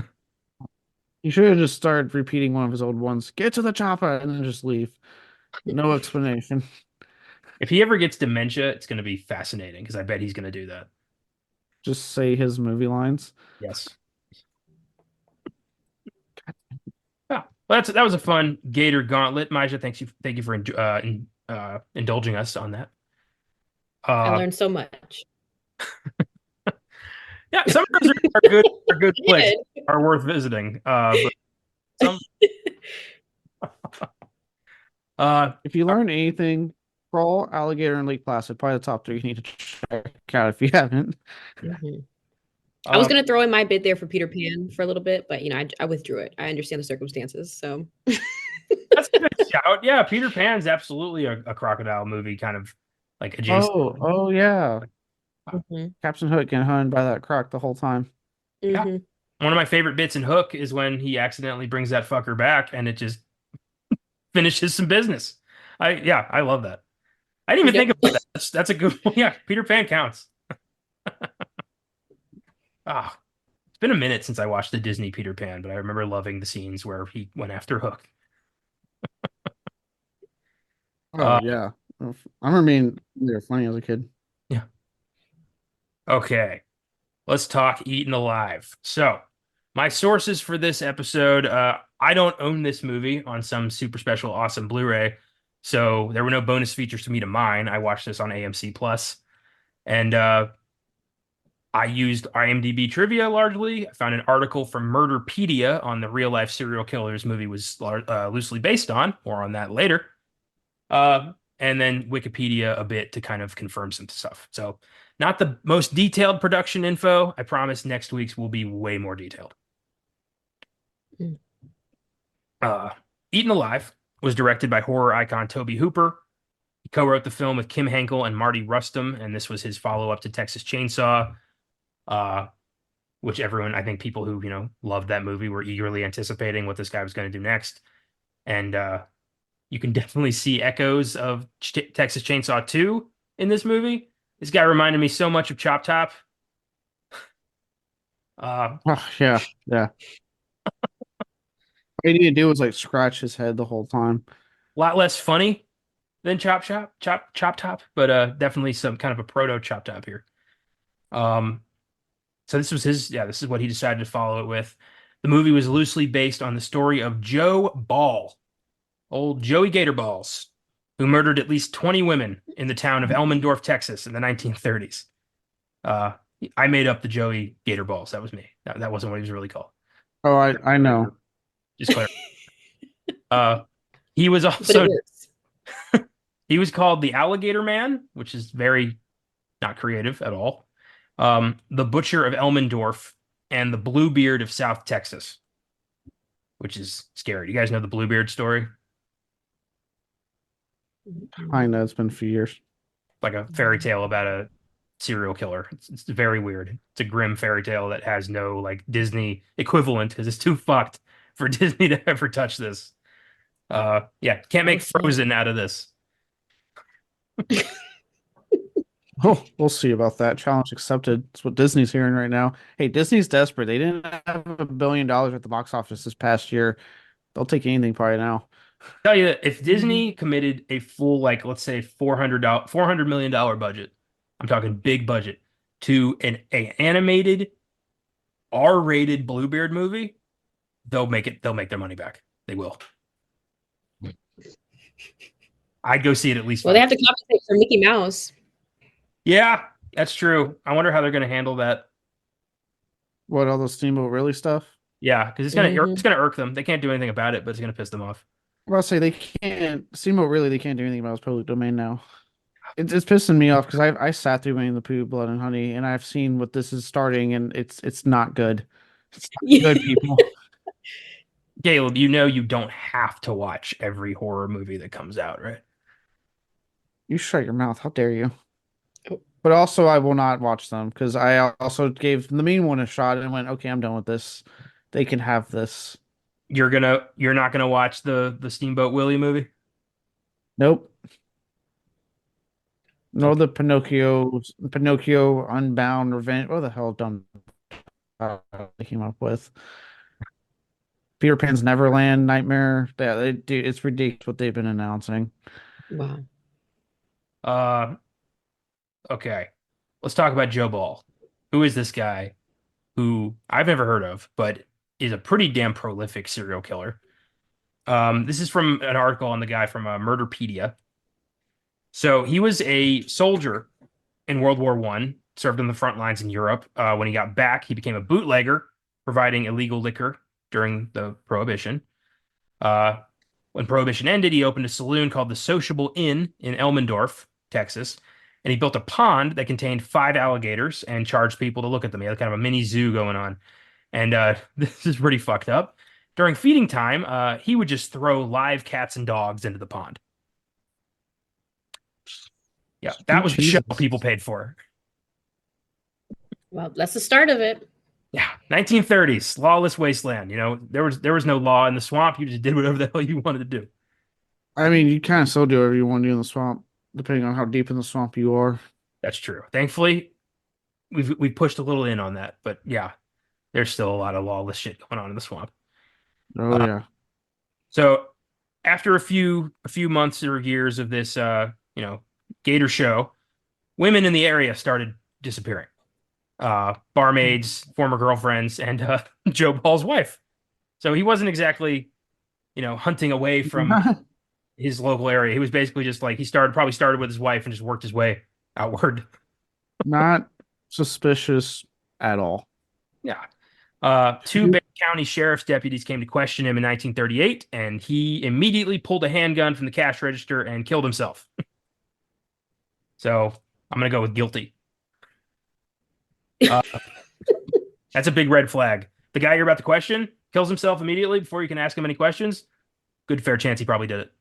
He should have just started repeating one of his old ones. Get to the chopper and then just leave. No explanation. If he ever gets dementia, it's going to be fascinating because I bet he's going to do that. Just say his movie lines. Yes. Yeah. Well, that was a fun Gator Gauntlet. Mysia, thank you for indulging us on that. I Uh, learned so much. yeah, some of those are good You flicks, did. are worth visiting. But some, uh, If you learn anything, Crawl, Alligator, and Lake Placid, probably the top three you need to check out if you haven't. Mhm. I was Um, gonna throw in my bid there for Peter Pan for a little bit, but I withdrew it. I understand the circumstances, so that's a good shout. Yeah, Peter Pan's absolutely a crocodile movie, kind of like adjacent. Oh yeah. Mhm. Captain Hook getting hunted by that croc the whole time. Yeah. Mhm. One of my favorite bits in Hook is when he accidentally brings that fucker back and it just finishes some business. I love that. I didn't even think Yep. about that. That's a good one. Yeah, Peter Pan counts. Ah, it's been a minute since I watched the Disney Peter Pan, but I remember loving the scenes where he went after Hook. Oh Uh, yeah. I remember being they were funny as a kid. yeah. Okay, let's talk Eaten Alive. So, my sources for this episode, I don't own this movie on some super special awesome Blu-ray, so there were no bonus features for me to mine. I watched this on AMC Plus, and I used IMDb trivia largely. I found an article from Murderpedia on the real life serial killer this movie was loosely based on. More on that later. And then Wikipedia a bit to kind of confirm some stuff. So, not the most detailed production info. I promise next week's will be way more detailed. Mm. Uh, Eaten Alive was directed by horror icon Tobe Hooper. He co-wrote the film with Kim Henkel and Marty Rustam, and this was his follow-up to Texas Chainsaw. Uh, which everyone, I think people who, loved that movie were eagerly anticipating what this guy was going to do next. And you can definitely see echoes of Texas Chainsaw 2 in this movie. This guy reminded me so much of Chop Top. A Oh yeah, yeah. All you need to do is like scratch his head the whole time. lot less funny than Chop Top, but definitely some kind of a proto Chop Top here. Um, so this is what he decided to follow it with. The movie was loosely based on the story of Joe Ball, old Joey Gator Balls, who murdered at least 20 women in the town of Elmendorf, Texas in the 1930s. Uh, I made up the Joey Gator Balls. That was me. That wasn't what he was really called. Oh, I know. Just clear. Uh, he was But it also works. he was called the Alligator Man, which is very not creative at all. The Butcher of Elmendorf and the Bluebeard of South Texas, which is scary. You guys know the Bluebeard story? Mhm. I know it's been a few years. Like a fairy tale about a serial killer. It's very weird. It's a grim fairy tale that has no like Disney equivalent because it's too fucked for Disney to ever touch this. Yeah, can't Oh make snap. Frozen out of this. Oh, we'll see about that. Challenge accepted. That's what Disney's hearing right now. Hey, Disney's desperate. They didn't have $1 billion at the box office this past year. They'll take anything probably now. Tell you that if Mhm. Disney committed a full like let's say $400 million budget, I'm talking big budget, to an animated R-rated Bluebeard movie, they'll make their money back. They will. I'd go see it at least Well, they five. have to compensate for Mickey Mouse. Yeah, that's true. I wonder how they're going to handle that. What, all the Steamboat really stuff? Yeah, because it's Mhm. gonna irk them. They can't do anything about it, but it's gonna piss them off. Well, I'll say they can't. Steamboat really, they can't do anything about his public domain now. It's pissing me off because I sat through Winnie the Pooh, Blood and Honey, and I've seen what this is starting, and it's not good. It's not good, people. Caleb, you know you don't have to watch every horror movie that comes out, right? You shut your mouth. How dare you? Oh, But also, I will not watch them because I also gave the mean one a shot and went, okay, I'm done with this. They can have this. You're not gonna watch the Steamboat Willie movie? Nope. Nor Okay. the Pinocchio Unbound Revenge. What the hell dumb they came up with? Peter Pan's Neverland Nightmare. Yeah, dude, it's ridiculous what they've been announcing. wow. Uh, okay. Let's talk about Joe Ball. Who is this guy who I've never heard of, but is a pretty damn prolific serial killer? This is from an article on the guy from Murderpedia. So he was a soldier in World War One, served on the front lines in Europe. When he got back, he became a bootlegger, providing illegal liquor during the Prohibition. Uh, when Prohibition ended, he opened a saloon called the Sociable Inn in Elmendorf, Texas, and he built a pond that contained 5 alligators and charged people to look at them. He had kind of a mini zoo going on. And this is pretty fucked up. During feeding time, he would just throw live cats and dogs into the pond. Yeah, that was the show Jesus. people paid for. Well, that's the start of it. Yeah, 1930s, lawless wasteland. There was no law in the swamp. You just did whatever the hell you wanted to do. I mean, you kind of still do whatever you want to do in the swamp, depending on how deep in the swamp you are. That's true. Thankfully, we've pushed a little in on that, but yeah, there's still a lot of lawless shit going on in the swamp. Oh Uh, yeah. so after a few months or years of this gator show, women in the area started disappearing. Barmaids, former girlfriends, and Joe Ball's wife. So he wasn't exactly, hunting away from his local area. He was basically just like probably started with his wife and just worked his way outward. Not suspicious at all. Yeah. Two Bay County sheriff's deputies came to question him in 1938, and he immediately pulled a handgun from the cash register and killed himself. So I'm gonna go with guilty. Uh, that's a big red flag. The guy you're about to question kills himself immediately before you can ask him any questions. Good fair chance he probably did it.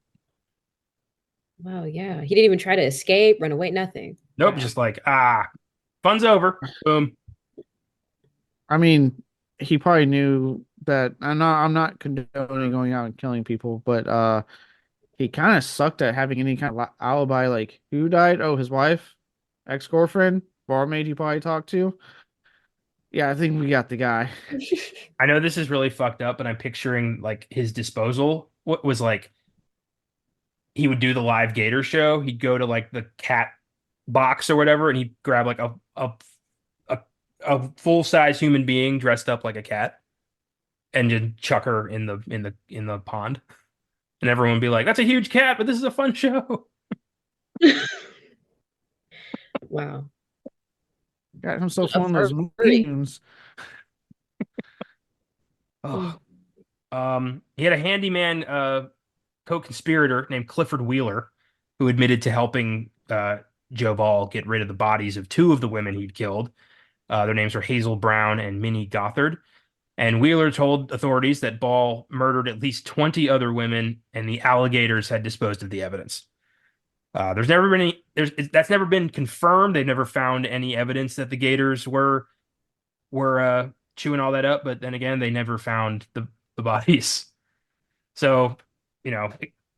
Wow, yeah. He didn't even try to escape, run away, nothing. Nope, Wow. just like, fun's over. Boom. I mean, he probably knew that. I'm not condoning going out and killing people, but he kind of sucked at having any kind of alibi. Like, who died? Oh, his wife, ex-girlfriend, barmaid he probably talked to. Yeah, I think we got the guy. I know this is really fucked up, but I'm picturing like his disposal. What was like he would do the live gator show. He'd go to like the cat box or whatever, and he'd grab like a full size human being dressed up like a cat and just chuck her in the pond. And everyone would be like, "That's a huge cat, but this is a fun show." Wow. Got himself A one of those furry. memes. Oh, he had a handyman co-conspirator named Clifford Wheeler who admitted to helping Joe Ball get rid of the bodies of two of the women he'd killed. Their names were Hazel Brown and Minnie Gothard. And Wheeler told authorities that Ball murdered at least 20 other women, and the alligators had disposed of the evidence. That's never been confirmed. They've never found any evidence that the gators were chewing all that up. But then again, they never found the bodies. So,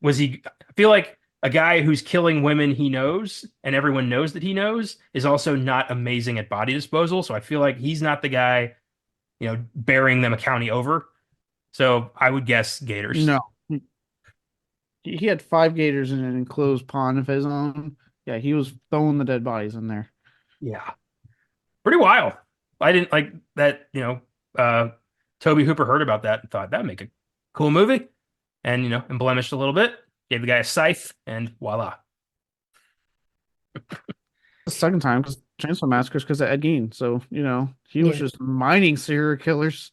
was he? I feel like a guy who's killing women he knows and everyone knows that he knows is also not amazing at body disposal. So I feel like he's not the guy, burying them a county over. So I would guess gators. No, he had 5 gators in an enclosed pond of his own. Yeah, he was throwing the dead bodies in there. Yeah. Pretty wild. I didn't like that, Tobe Hooper heard about that and thought that'd make a cool movie. And, embellished a little bit, gave the guy a scythe, and voila. The second time because Chainsaw Massacre is because of Ed Gein. So, he was Yeah. just mining serial killers.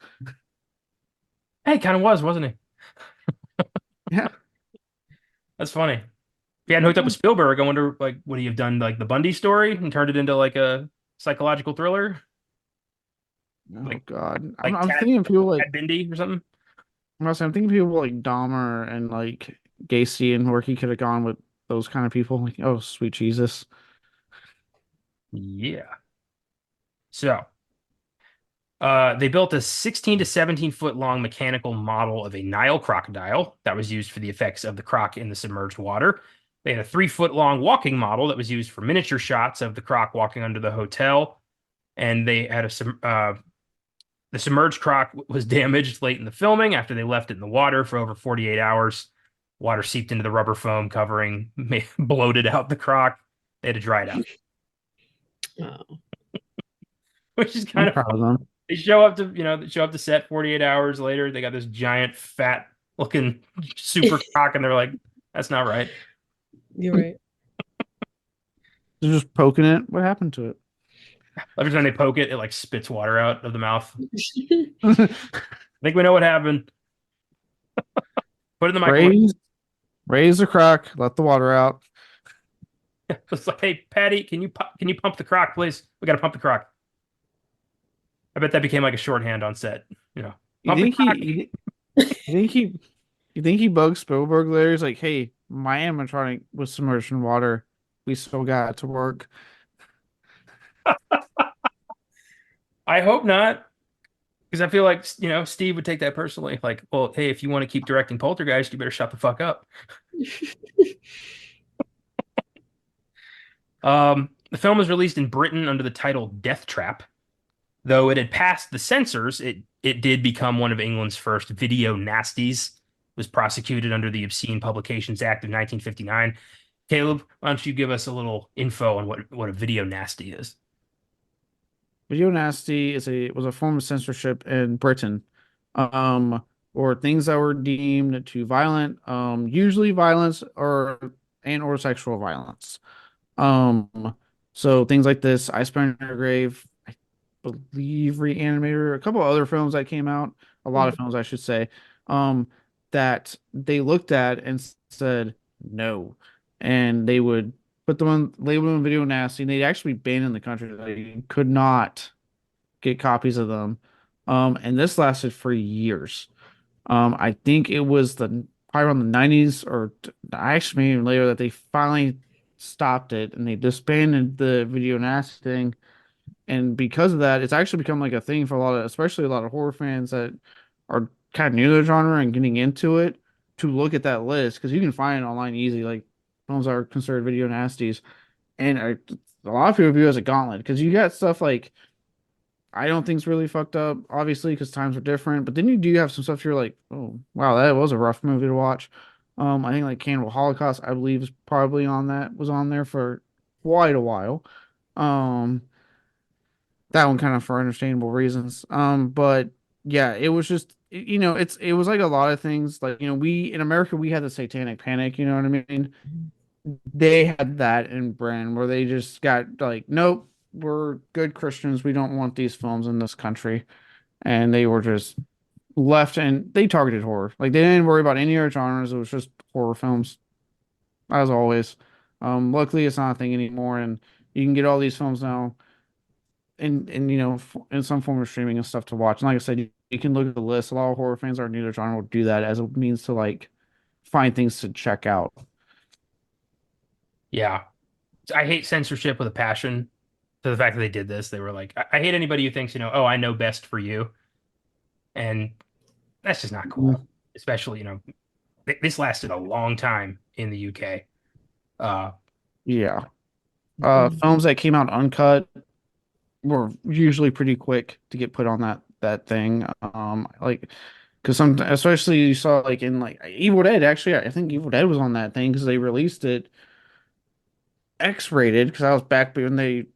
Hey, kind of was, wasn't he? Yeah. That's funny. If he hadn't hooked up with Spielberg, I wonder, like, would he have done, like, the Bundy story and turned it into, like, a psychological thriller? Oh Like, God. like I'm thinking of people like Ted Bundy or something? I'm thinking of people like Dahmer and like Gacy and where he could have gone with those kind of people. Like, oh sweet Jesus. Yeah. So, they built a 16 to 17 foot long mechanical model of a Nile crocodile that was used for the effects of the croc in the submerged water. They had a 3 foot long walking model that was used for miniature shots of the croc walking under the hotel. And they had the submerged croc was damaged late in the filming after they left it in the water for over 48 hours. Water seeped into the rubber foam covering, bloated out the croc. They had to dry it out, Oh. which is I'm kind of proud of them. They show up to set 48 hours later. They got this giant, fat looking super croc, and they're like, that's not right. You're right. They're just poking it. What happened to it? Every time they poke it, it like spits water out of the mouth. I think we know what happened. Put it in the microwave. Raise the crock, let the water out. It's like, hey, Patty, can you pump the crock, please? We got to pump the crock. I bet that became like a shorthand on set. You know, You pump the think crock. you think he, you think he bugs Spielberg later? He's like, "Hey, my animatronic was submerged in water. We still got to work." I hope not, because I feel like Steve would take that personally. Like, well, hey, if you want to keep directing Poltergeist, you better shut the fuck up. The film was released in Britain under the title Death Trap. Though it had passed the censors, it did become one of England's first video nasties. It was prosecuted under the Obscene Publications Act of 1959. Caleb, why don't you give us a little info on what a video nasty is? Video nasty was a form of censorship in Britain, um, or things that were deemed too violent, usually violence or sexual violence. Um, so things like this, I Spent in Your Grave, I believe Reanimator, a couple other films that came out, a lot of films I should say, um, that they looked at and said no, and they would put them on label them video nasty, and they'd actually ban in the country that you could not get copies of them. And this lasted for years. I think it was the probably around the 90s or actually maybe even later that they finally stopped it and they disbanded the video nasty thing. And because of that, it's actually become like a thing for a lot of, especially a lot of horror fans that are kind of new to the genre and getting into it to look at that list because you can find it online easy, like films that are considered video nasties. And a lot of people view it as a gauntlet because you got stuff like I don't think's really fucked up, obviously, because times are different. But then you do have some stuff you're like, oh wow, that was a rough movie to watch. I think like Cannibal Holocaust, I believe, is probably was on there for quite a while. Um, that one kind of for understandable reasons. But yeah, it was just it was like a lot of things. Like we in America we had the Satanic Panic. You know what I mean? They had that in Britain where they just got like, nope, we're good Christians. We don't want these films in this country, and they were just left and they targeted horror. Like they didn't worry about any other genres. It was just horror films, as always. Luckily, it's not a thing anymore, and you can get all these films now in in some form of streaming and stuff to watch. And like I said, you can look at the list. A lot of horror fans are new to genre will do that as a means to like find things to check out. Yeah, I hate censorship with a passion. To the fact that they did this, they were like, I hate anybody who thinks, oh, I know best for you, and that's just not cool. Mm. Especially, this lasted a long time in the UK. Uh, Yeah. Films that came out uncut were usually pretty quick to get put on that thing. Like because some especially you saw like in like Evil Dead. Actually, I think Evil Dead was on that thing because they released it X-rated because I was back when they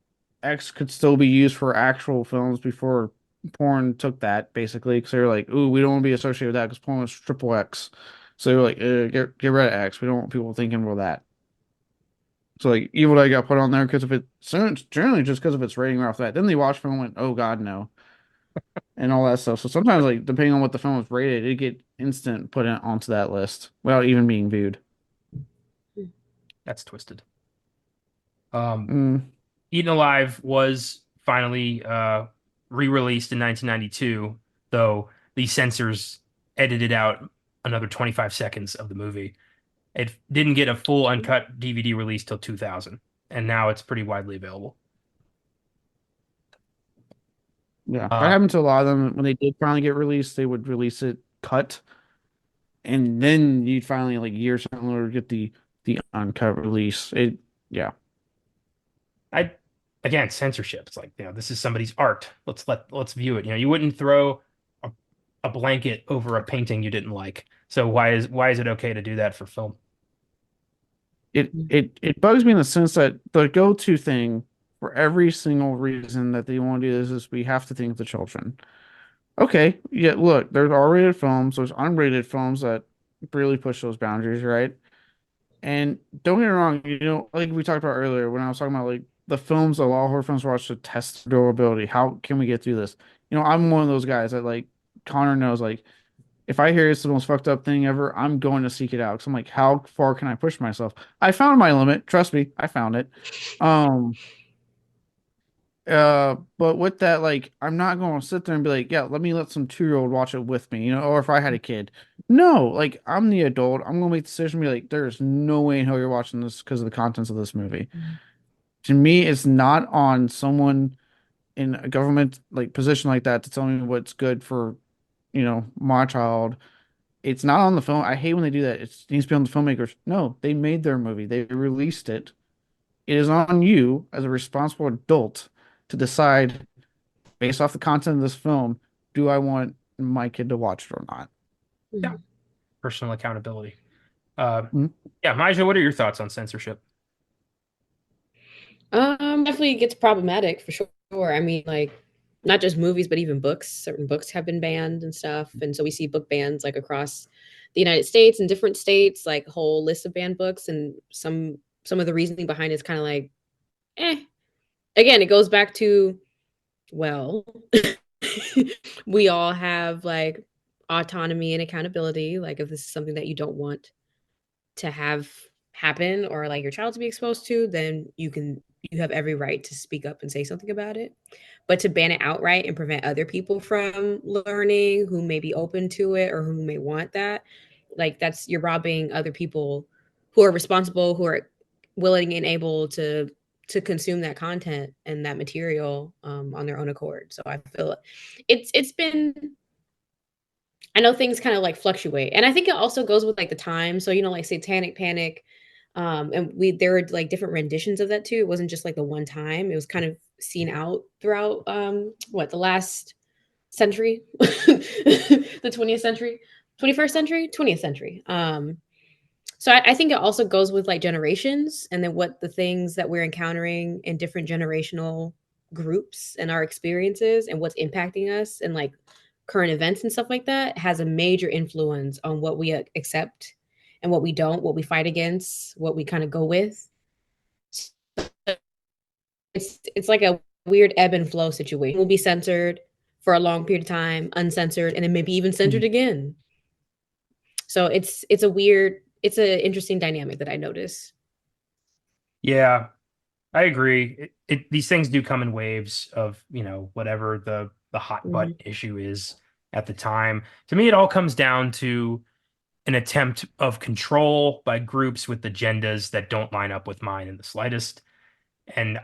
X could still be used for actual films before porn took that basically because they were like, ooh, we don't want to be associated with that because porn was triple X. So they were like, get rid of X. We don't want people thinking we're that. So like Evil Dead got put on there because of it. So it's generally just because of its rating right off that. Then they watched film and went, oh God, no, and all that stuff. So sometimes like depending on what the film was rated, it get instant put onto that list without even being viewed. that's twisted. Um, Mm, Eaten Alive was finally re-released in 1992, though the censors edited out another 25 seconds of the movie. It didn't get a full uncut DVD release till 2000, and now it's pretty widely available. yeah, that Uh, happened to a lot of them. When they did finally get released, they would release it cut, and then you'd finally like years later get the uncut release. Yeah, I again censorship. It's like, this is somebody's art. Let's view it. You wouldn't throw a, a blanket over a painting you didn't like. So why is it okay to do that for film? it bugs me in the sense that the go-to thing for every single reason that they want to do this is we have to think of the children. Okay, yeah, look, there's R-rated films, there's unrated films that really push those boundaries, right? And don't get me wrong, like we talked about earlier when I was talking about like the films a lot of horror films watch to test durability. How can we get through this? I'm one of those guys that like Connor knows like if I hear it's the most fucked up thing ever, I'm going to seek it out. Because I'm like, how far can I push myself? I found my limit. Trust me, I found it. Um, but with that, like, I'm not going to sit there and be like, yeah, let some 2-year-old watch it with me, or if I had a kid. No, like, I'm the adult. I'm going to make the decision, be like, there's no way in hell you're watching this because of the contents of this movie. To me, it's not on someone in a government like position like that to tell me what's good for, my child. It's not on the film. I hate when they do that. It needs to be on the filmmakers. No, they made their movie. They released it. It is on you as a responsible adult to decide based off the content of this film, do I want my kid to watch it or not? Yeah, Mhm. personal accountability. Uh, Mhm. yeah, Mysia, what are your thoughts on censorship? Definitely gets problematic for sure. I mean, like, not just movies, but even books. Certain books have been banned and stuff, and so we see book bans like across the United States and different states, like whole lists of banned books, and some of the reasoning behind it is kind of like, eh. Again, it goes back to, well, we all have like autonomy and accountability. Like, if this is something that you don't want to have happen or like your child to be exposed to, then you have every right to speak up and say something about it. But to ban it outright and prevent other people from learning who may be open to it or who may want that, like that's you're robbing other people who are responsible, who are willing and able to consume that content and that material on their own accord. So I feel it's been I know things kind of like fluctuate. And I think it also goes with like the time. So, like Satanic Panic, and there were like different renditions of that too. It wasn't just like the one time. It was kind of seen out throughout the last century, the 20th century, 21st century, 20th century. So I think it also goes with like generations and then what the things that we're encountering in different generational groups and our experiences and what's impacting us and like current events and stuff like that has a major influence on what we accept and what we don't, what we fight against, what we kind of go with. It's like a weird ebb and flow situation. We'll be censored for a long period of time, uncensored, and then maybe even censored again. So it's an interesting dynamic that I notice. Yeah, I agree. These things do come in waves of, whatever the hot Mhm, butt issue is at the time. To me, it all comes down to an attempt of control by groups with agendas that don't line up with mine in the slightest. And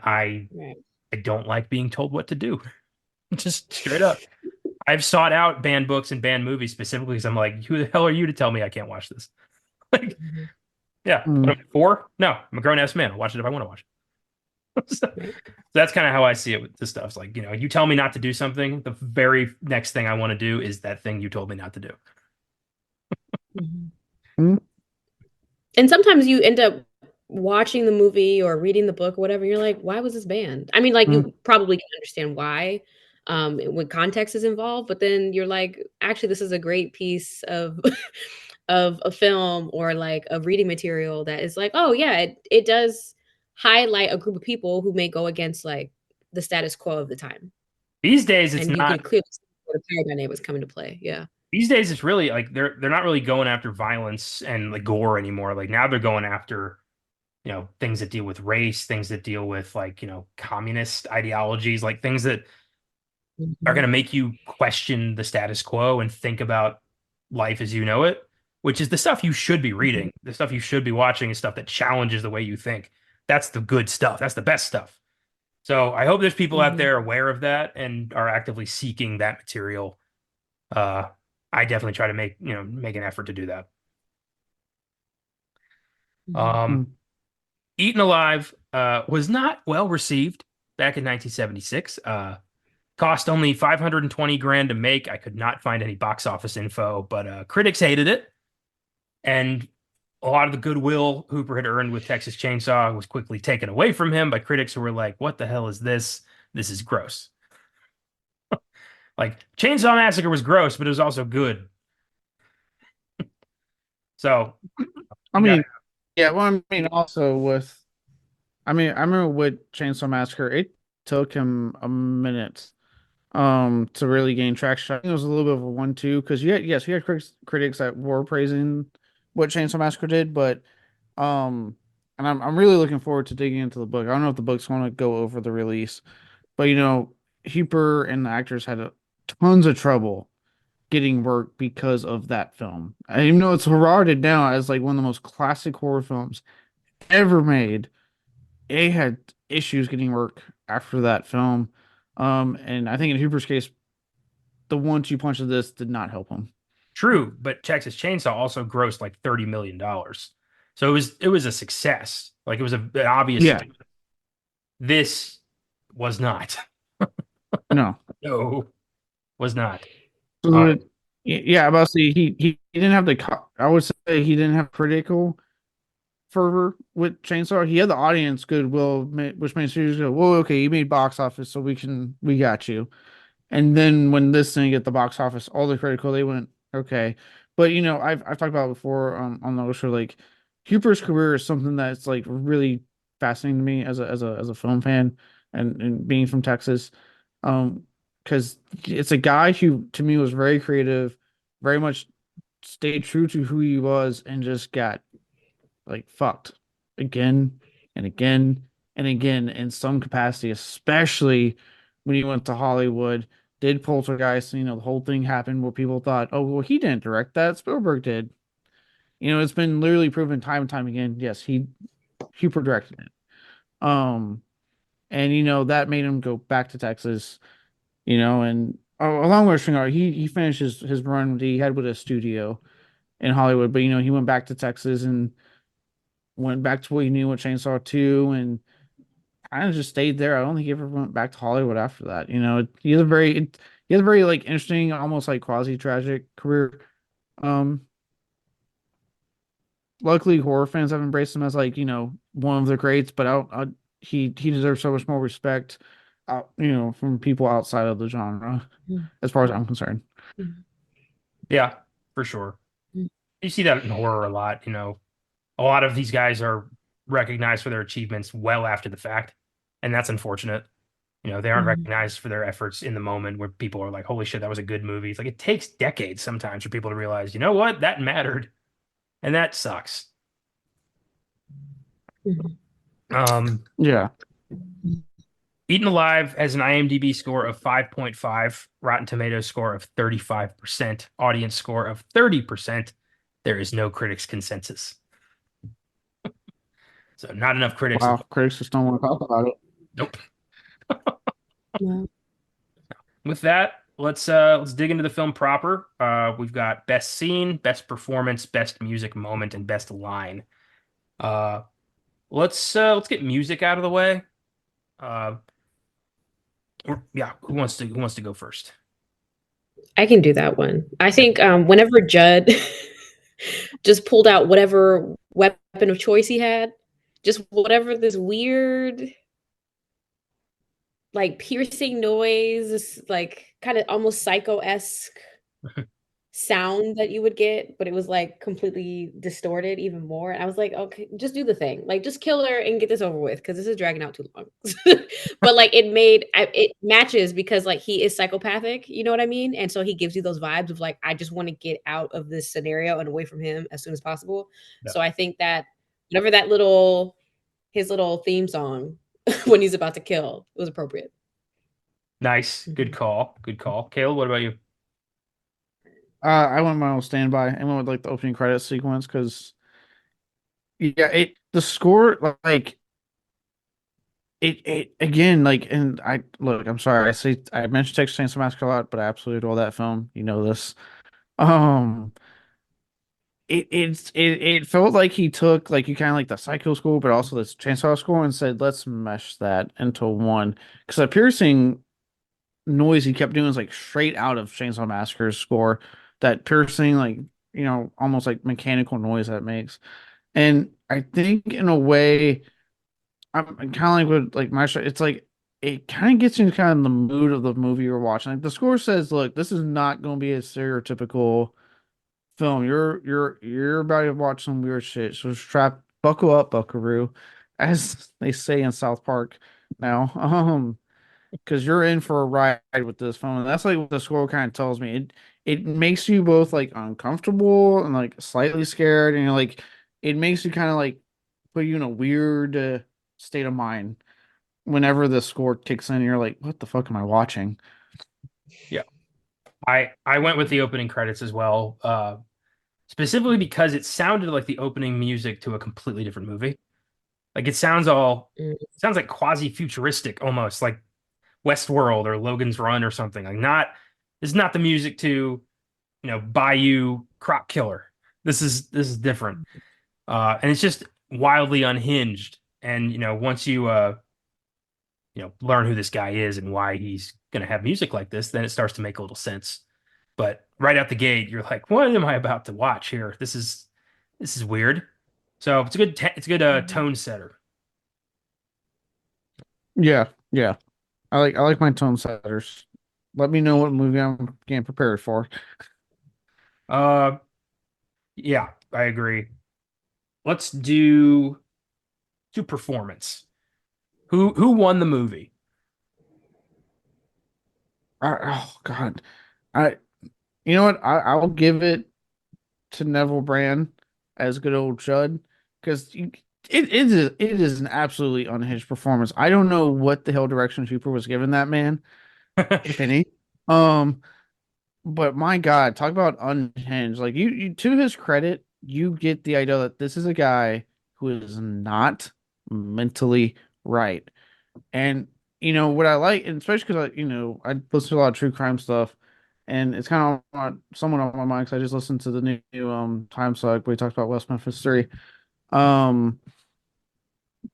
right. I don't like being told what to do. Just straight up. I've sought out banned books and banned movies specifically because I'm like, who the hell are you to tell me I can't watch this? Like, Mhm, yeah, what am Mm. I, 4? No, I'm a grown ass man. I'll watch it if I want to watch it. So right. that's kind of how I see it with this stuff. It's like, you tell me not to do something, the very next thing I want to do is that thing you told me not to do. Mhm. Mm. And sometimes you end up watching the movie or reading the book or whatever, and you're like, "Why was this banned?" I mean, like, Mm. you probably can understand why, when context is involved, but then you're like, "Actually, this is a great piece of of a film or, like, a reading material that is like, oh, yeah, it does highlight a group of people who may go against, like, the status quo of the time." These days it's And you can not clearly see where the power dynamics come into play, yeah. these days it's really like they're not really going after violence and like gore anymore. Like now they're going after, things that deal with race, things that deal with like, communist ideologies, like things that are going Mhm, to make you question the status quo and think about life as you know it, which is the stuff you should be mhm, reading. The stuff you should be watching is stuff that challenges the way you think. That's the good stuff. That's the best stuff. So I hope there's people out mhm, there aware of that and are actively seeking that material. Uh, I definitely try to make an effort to do that. mhm, Um, Mm. Eaten Alive was not well received back in 1976. Cost only 520 grand to make. I could not find any box office info, but critics hated it. And a lot of the goodwill Hooper had earned with Texas Chainsaw was quickly taken away from him by critics who were like, what the hell is this? This is gross. Like, Chainsaw Massacre was gross, but it was also good. So, I you got mean, yeah, well, I mean, also I remember with Chainsaw Massacre, it took him a minute. to really gain traction. I think it was a little bit of a 1-2 because you had critics that were praising what Chainsaw Massacre did, but and I'm really looking forward to digging into the book. I don't know if the book's going to go over the release, but Hooper and the actors had tons of trouble getting work because of that film. I even though it's heralded now as like one of the most classic horror films ever made, they had issues getting work after that film. And I think in Hooper's case, the 1-2 punch of this did not help him. True, but Texas Chainsaw also grossed like $30 million. So it was a success. Like it was an obvious Yeah, success. This was not. no. No, was not. So Uh, yeah, about to say he didn't have I would say he didn't have critical fervor with Chainsaw. He had the audience goodwill, which made studios go, "Well, okay, you made box office, so we got you." And then when this thing hit the box office, all the critical, they went, okay. But I've talked about it before on the show, like Hooper's career is something that's like really fascinating to me as a film fan and being from Texas. Because it's a guy who to me was very creative, very much stayed true to who he was and just got like fucked again and again and again in some capacity, especially when he went to Hollywood, did Poltergeist, the whole thing happened where people thought, oh, well, he didn't direct that, Spielberg did. It's been literally proven time and time again. Yes, he directed it. Um, and that made him go back to Texas, and along with string he finished his run that he had with a studio in Hollywood, but he went back to Texas and went back to what he knew with Chainsaw 2 and kind of just stayed there. I don't think he ever went back to Hollywood after that. He has a very like interesting, almost like quasi tragic career. Um, Luckily, horror fans have embraced him as like one of the greats, but he deserves so much more respect, from people outside of the genre, as far as I'm concerned. yeah, for sure. You see that in horror a lot. A lot of these guys are recognized for their achievements well after the fact, and that's unfortunate. They aren't recognized for their efforts in the moment where people are like, "Holy shit, that was a good movie." It's like it takes decades sometimes for people to realize, you know what, that mattered, and that sucks. Um, Yeah. Eaten Alive has an IMDb score of 5.5, Rotten Tomatoes score of 35%, audience score of 30%. There is no critics consensus. So not enough critics. Wow. Critics just don't want to talk about it. Nope. Yeah. With that, let's dig into the film proper. We've got best scene, best performance, best music moment, and best line. Uh, let's get music out of the way. Uh, yeah, who wants to go first? I can do that one. I think whenever Judd just pulled out whatever weapon of choice he had, just whatever this weird, like piercing noise, this, like kind of almost psycho-esque sound that you would get, but it was like completely distorted even more. And I was like, okay, just do the thing. Like just kill her and get this over with because this is dragging out too long. But like it matches because like he is psychopathic, you know what I mean? And so he gives you those vibes of like, I just want to get out of this scenario and away from him as soon as possible. Yeah. So I think that whatever that little his little theme song when he's about to kill was appropriate. Nice, good Mhm. call, good call. Caleb, what about you? I went my own standby and went with like the opening credits sequence because yeah, the score like it again like and I look, I'm sorry, I mentioned Texas Chainsaw Massacre a lot, but I absolutely adore that film. You know this. Um, it felt like he took like you kind of like the Psycho score, but also this Chainsaw score and said let's mesh that into one because the piercing noise he kept doing was like straight out of Chainsaw Massacre's score. That piercing like almost like mechanical noise that makes. And I think in a way, I'm kind of like with like my show. It's like it kind of gets you kind of in the mood of the movie you're watching. Like the score says, "Look, this is not going to be a stereotypical film. You're about to watch some weird shit. So strap, buckle up, Buckaroo," as they say in South Park now. because you're in for a ride with this film. And that's like what the score kind of tells me. It makes you both like uncomfortable and like slightly scared, and you're like it makes you kind of like put you in a weird state of mind whenever the score kicks in. You're like, what the fuck am I watching? Yeah. I went with the opening credits as well, specifically because it sounded like the opening music to a completely different movie. Like Mm. sounds like quasi-futuristic almost, like Westworld or Logan's Run or something. Like not this is not the music to, Bayou Crop Killer. This is different. And it's just wildly unhinged. And once you learn who this guy is and why he's gonna have music like this, then it starts to make a little sense. But right out the gate, you're like, what am I about to watch here? This is weird. So it's a good Mhm. tone setter. Yeah, yeah. I like my tone setters. Let me know what movie I'm getting prepared for. Uh yeah, I agree. Let's do performance. Who won the movie? Oh God, I you know what? I'll give it to Neville Brand as good old Judd because it is an absolutely unhinged performance. I don't know what the hell direction Hooper was giving that man, if any. Um, but my God, talk about unhinged. Like you to his credit, you get the idea that this is a guy who is not mentally right. And what I like, and especially because I listen to a lot of true crime stuff, and it's kind of somewhat on my mind because I just listened to the new time suck where he talks about West Memphis 3. Um,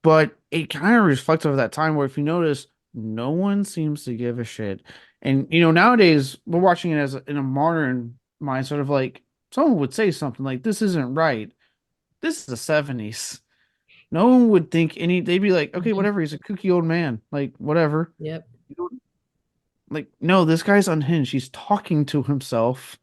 but it kind of reflects of that time where if you notice, no one seems to give a shit. And nowadays we're watching it as in a modern mindset of like someone would say something like this isn't right. This is the 70s. No one would think they'd be like, okay, Mhm. whatever, he's a kooky old man. Like, whatever. Yep. Like, no, this guy's unhinged. He's talking to himself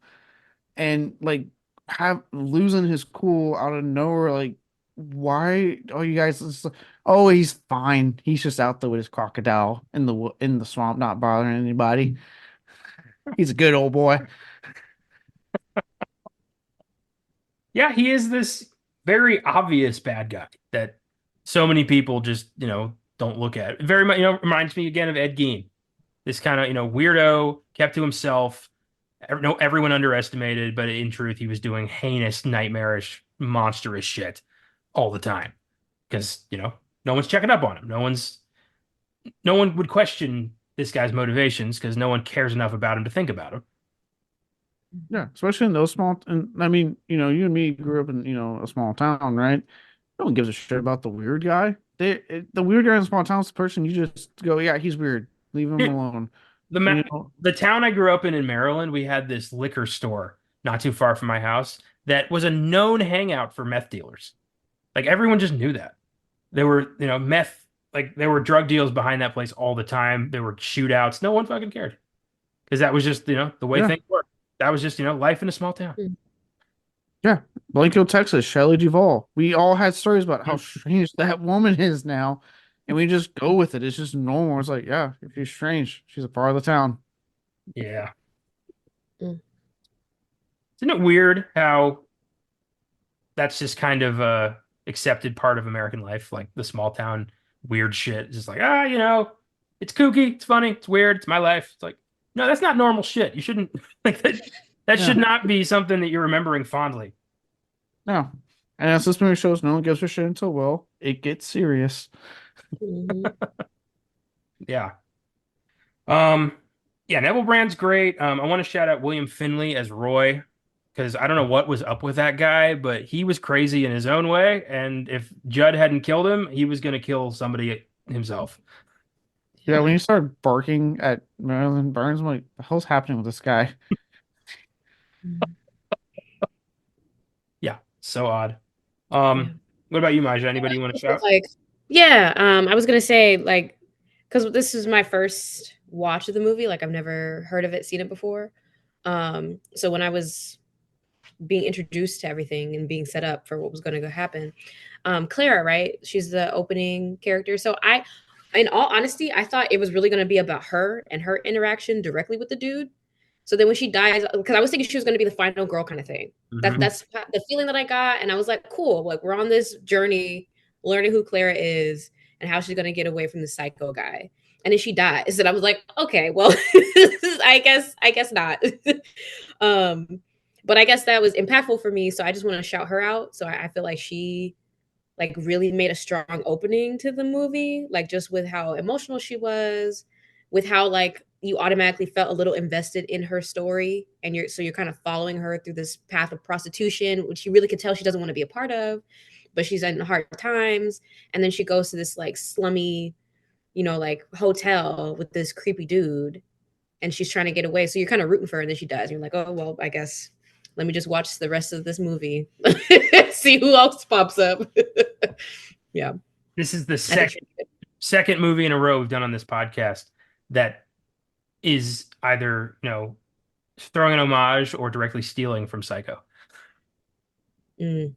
and like have losing his cool out of nowhere. Like, why? Oh, you guys, oh, he's fine. He's just out there with his crocodile in the swamp, not bothering anybody. He's a good old boy. Yeah, he is this very obvious bad guy that so many people just, don't look at. Very much, reminds me again of Ed Gein. This kind of, weirdo, kept to himself. No, everyone underestimated, but in truth, he was doing heinous, nightmarish, monstrous shit all the time. Because, no one's checking up on him. No one would question this guy's motivations because no one cares enough about him to think about him. Yeah, especially in those small. And I mean, you and me grew up in a small town, right? No one gives a shit about the weird guy. The weird guy in a small town is the person you just go, yeah, he's weird. Leave him alone. The You ma know, the town I grew up in Maryland, we had this liquor store not too far from my house that was a known hangout for meth dealers. Like everyone just knew that. There were, like there were drug deals behind that place all the time. There were shootouts. No one fucking cared because that was just, the way yeah, things were. That was just, life in a small town. Mm. yeah. Blanco, Texas, Shelley Duvall. We all had stories about how Mm. strange that woman is now, and we just go with it. It's just normal. It's like, yeah, if she's strange, she's a part of the town. Yeah. Mm. Isn't it weird how that's just kind of a accepted part of American life, like the small town weird shit. It's just like, it's kooky, it's funny, it's weird, it's my life. It's like, no, that's not normal shit. You shouldn't like that. That Yeah, should not be something that you're remembering fondly. no. And as this movie shows, no one gives a shit until well, it gets serious. Mhm. Yeah. Um, yeah, Neville Brand's great. I want to shout out William Finley as Roy because I don't know what was up with that guy, but he was crazy in his own way. And if Judd hadn't killed him, he was going to kill somebody himself. Yeah, when Yeah. you start barking at Marilyn Burns, I'm like, the hell's happening with this guy? Mm. Yeah, so odd. Yeah. What about you, Maja? Anybody you want to shout? Like, yeah, I was gonna say like, because this is my first watch of the movie. Like, I've never heard of it, seen it before. So when I was being introduced to everything and being set up for what was going to go happen, Clara, right? She's the opening character. So in all honesty, I thought it was really going to be about her and her interaction directly with the dude. So then when she dies, because I was thinking she was going to be the final girl kind of thing. Mhm. That's the feeling that I got, and I was like, cool. Like we're on this journey, learning who Clara is and how she's going to get away from the psycho guy. And then she dies, and I was like, okay, well, I guess not. um, but I guess that was impactful for me, so I just want to shout her out. So I feel like she like really made a strong opening to the movie, like just with how emotional she was, with how like you automatically felt a little invested in her story, and you're kind of following her through this path of prostitution, which you really could tell she doesn't want to be a part of, but she's in hard times, and then she goes to this like slummy, like hotel with this creepy dude, and she's trying to get away. So you're kind of rooting for her, and then she dies. And you're like, oh well, I guess let me just watch the rest of this movie, see who else pops up. Yeah, This is the I think she. second movie in a row we've done on this podcast that is either, throwing an homage or directly stealing from Psycho. Mm,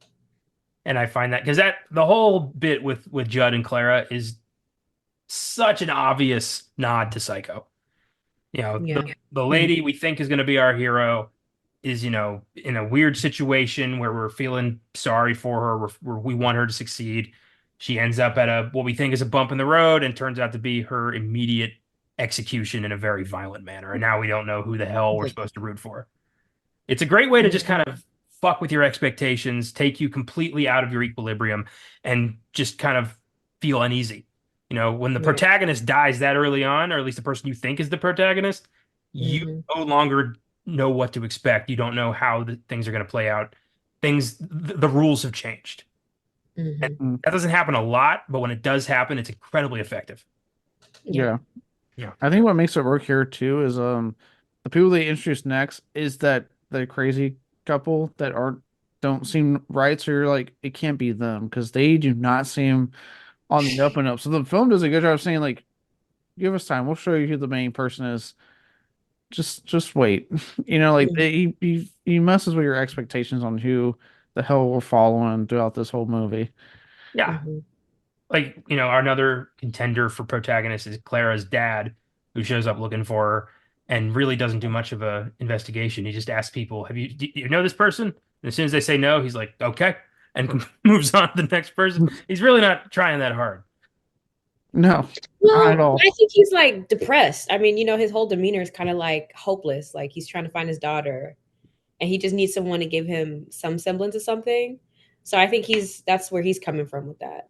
And I find that because that the whole bit with Judd and Clara is such an obvious nod to Psycho. yeah. The lady we think is going to be our hero is, in a weird situation where we're feeling sorry for her, we want her to succeed. She ends up at what we think is a bump in the road and turns out to be her immediate execution in a very violent manner. And now we don't know who the hell we're Like, supposed to root for. It's a great way to just mm, kind of fuck with your expectations, take you completely out of your equilibrium, and just kind of feel uneasy. When the right. protagonist dies that early on, or at least the person you think is the protagonist, you Hmm. no longer know what to expect. You don't know how things are going to play out. The rules have changed. And Hmm. Mm, that doesn't happen a lot, but when it does happen, it's incredibly effective. Yeah. yeah. Yeah. I think what makes it work here too is the people they introduce next is that the crazy couple that aren't don't seem right. So you're like, it can't be them because they do not seem on the up and up. So the film does a good job of saying like, give us time. We'll show you who the main person is. Just wait. Like Mm, he messes with your expectations on who the hell we're following throughout this whole movie. Yeah. mhm, Like, another contender for protagonist is Clara's dad, who shows up looking for her and really doesn't do much of a investigation. He just asks people, do you know this person? And as soon as they say no, he's like, okay, and moves on to the next person. He's really not trying that hard. No, not at Well, all. I think he's like depressed. I mean, his whole demeanor is kind of like hopeless. Like he's trying to find his daughter, and he just needs someone to give him some semblance of something. So I think that's where he's coming from with that.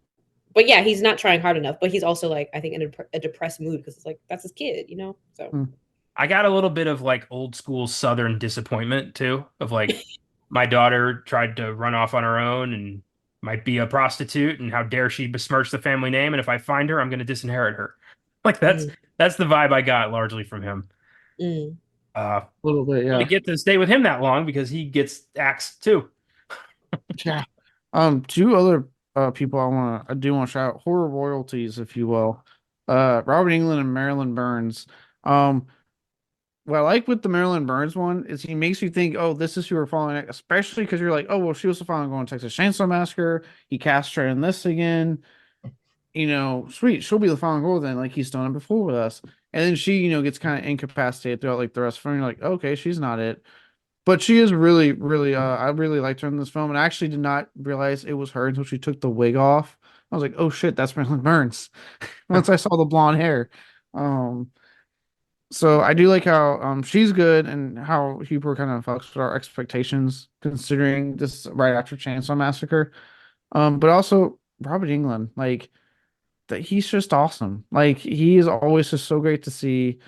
But yeah, he's not trying hard enough. But he's also like, I think, in a depressed mood because it's like that's his kid. So. Mm. I got a little bit of like old school Southern disappointment too, of like my daughter tried to run off on her own and might be a prostitute, and how dare she besmirch the family name? And if I find her, I'm going to disinherit her. Like Mm, that's the vibe I got largely from him. mm, Uh, A little bit, really yeah. get to stay with him that long because he gets axed too. Yeah. Two other people I do want to shout out, horror royalties, if you will. Robert Englund and Marilyn Burns. Um, what I like with the Marilyn Burns one is he makes you think, oh, this is who we're following, especially because you're like, oh, well, she was the final girl in Texas Chainsaw Massacre. He cast her in this again. Sweet, she'll be the final girl then, like he's done it before with us. And then she, gets kind of incapacitated throughout like the rest of the film. You're like, okay, she's not it. But she is really, really, I really liked her in this film, and I actually did not realize it was her until she took the wig off. I was like, oh shit, that's Marilyn Burns. Once I saw the blonde hair. Um, so I do like how she's good and how Hooper kind of fucks with our expectations considering this right after Chainsaw Massacre. But also Robert Englund, like that he's just awesome. Like he is always just so great to see.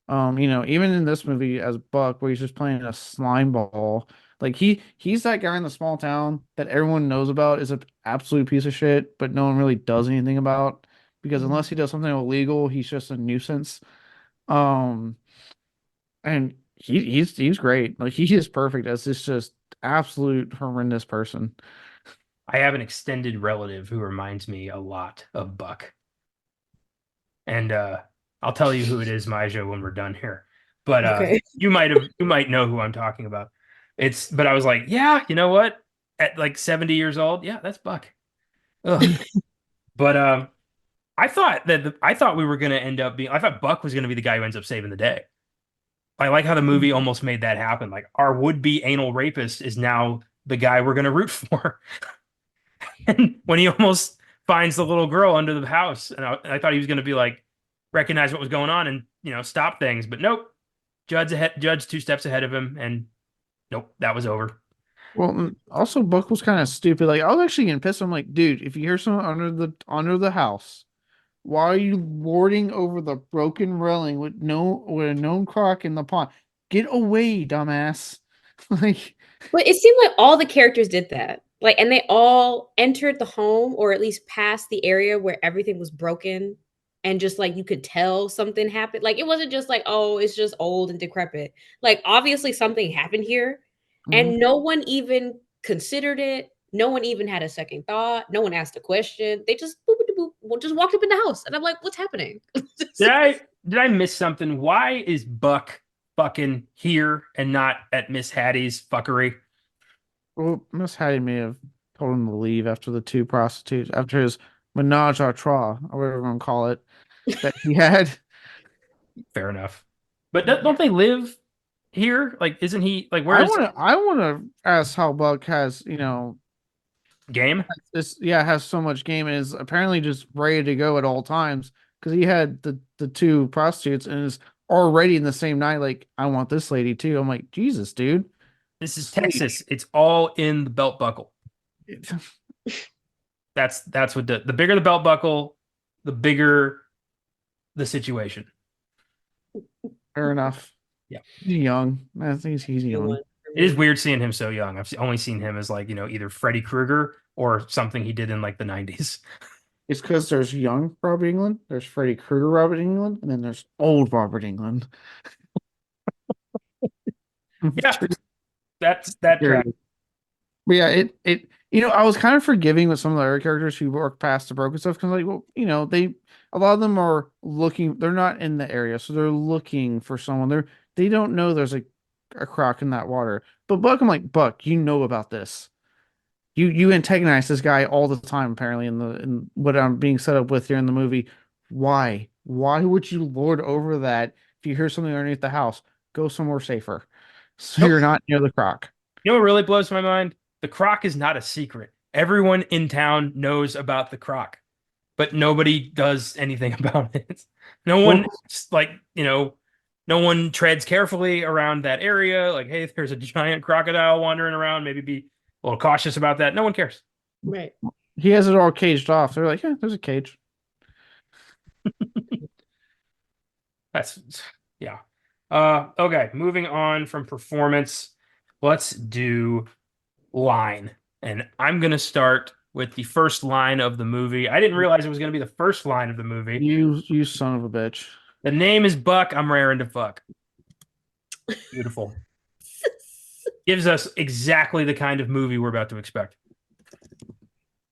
Even in this movie as Buck, where he's just playing a slime ball, like he's that guy in the small town that everyone knows about is an absolute piece of shit, but no one really does anything about because mm. unless he does something illegal, he's just a nuisance. Um, and he's great. Like he is perfect as this just absolute horrendous person. I have an extended relative who reminds me a lot of Buck. And I'll tell you who it is, Mysia, when we're done here. But Okay. you might know who I'm talking about. But I was like, yeah, you know what? At like 70 years old, yeah, that's Buck. Ugh. But I thought we were gonna end up being I thought Buck was gonna be the guy who ends up saving the day. I like how the movie almost made that happen. Like our would-be anal rapist is now the guy we're gonna root for. And when he almost finds the little girl under the house, and I thought he was gonna be like recognize what was going on and stop things, but nope. Judge 2 steps ahead of him, and nope, that was over. Well, also Buck was kind of stupid. Like I was actually getting pissed. I'm like, dude, if you hear someone under the house, why are you warding over the broken railing with a known croc in the pond? Get away, dumbass. Like, But it seemed like all the characters did that. Like, and they all entered the home or at least passed the area where everything was broken. And just like you could tell something happened. Like, it wasn't just like, oh, it's just old and decrepit. Like, obviously, something happened here. mhm. And no one even considered it. No one even had a second thought. No one asked a question. They just boop, boop, boop, just walked up in the house. And I'm like, what's happening? Did I miss something? Why is Buck fucking here and not at Miss Hattie's fuckery? Well, Miss Hattie may have told him to leave after the two prostitutes, after his menage a trois, or whatever you want to call it, that he had. Fair enough. But don't they live here? Like, isn't he like I where's want to. I want to ask how Buck has, game? this. Yeah, has so much game and is apparently just ready to go at all times because he had the two prostitutes and is already in the same night. Like, I want this lady too. I'm like, Jesus, dude. This is Sleep. Texas. It's all in the belt buckle. That's what the bigger the belt buckle, the bigger the situation. Fair enough. Yeah. He's young. I think he's young. It is weird seeing him so young. I've only seen him as like, either Freddy Krueger or something he did in like the 90s. It's because there's young Robert England, there's Freddy Krueger Robert England, and then there's old Robert England. Yeah, that's that track. But yeah, I was kind of forgiving with some of the other characters who work past the broken stuff because like, well, a lot of them are looking, they're not in the area, so they're looking for someone. They don't know there's a croc in that water. But Buck, I'm like, Buck, you know about this. You antagonize this guy all the time, apparently, in what I'm being set up with here in the movie. Why? Why would you lord over that if you hear something underneath the house? Go somewhere safer. So Nope. you're not near the croc. You know what really blows my mind? The croc is not a secret. Everyone in town knows about the croc, but nobody does anything about it. No Well, one like, no one treads carefully around that area. Like, hey, if there's a giant crocodile wandering around, maybe be a little cautious about that. No one cares. Right. he has it all caged off. They're like, yeah, there's a cage. That's yeah. Okay, moving on from performance, let's do line. And I'm gonna start with the first line of the movie. I didn't realize it was gonna be the first line of the movie. You son of a bitch. The name is Buck. I'm raring to fuck. Beautiful. Gives us exactly the kind of movie we're about to expect.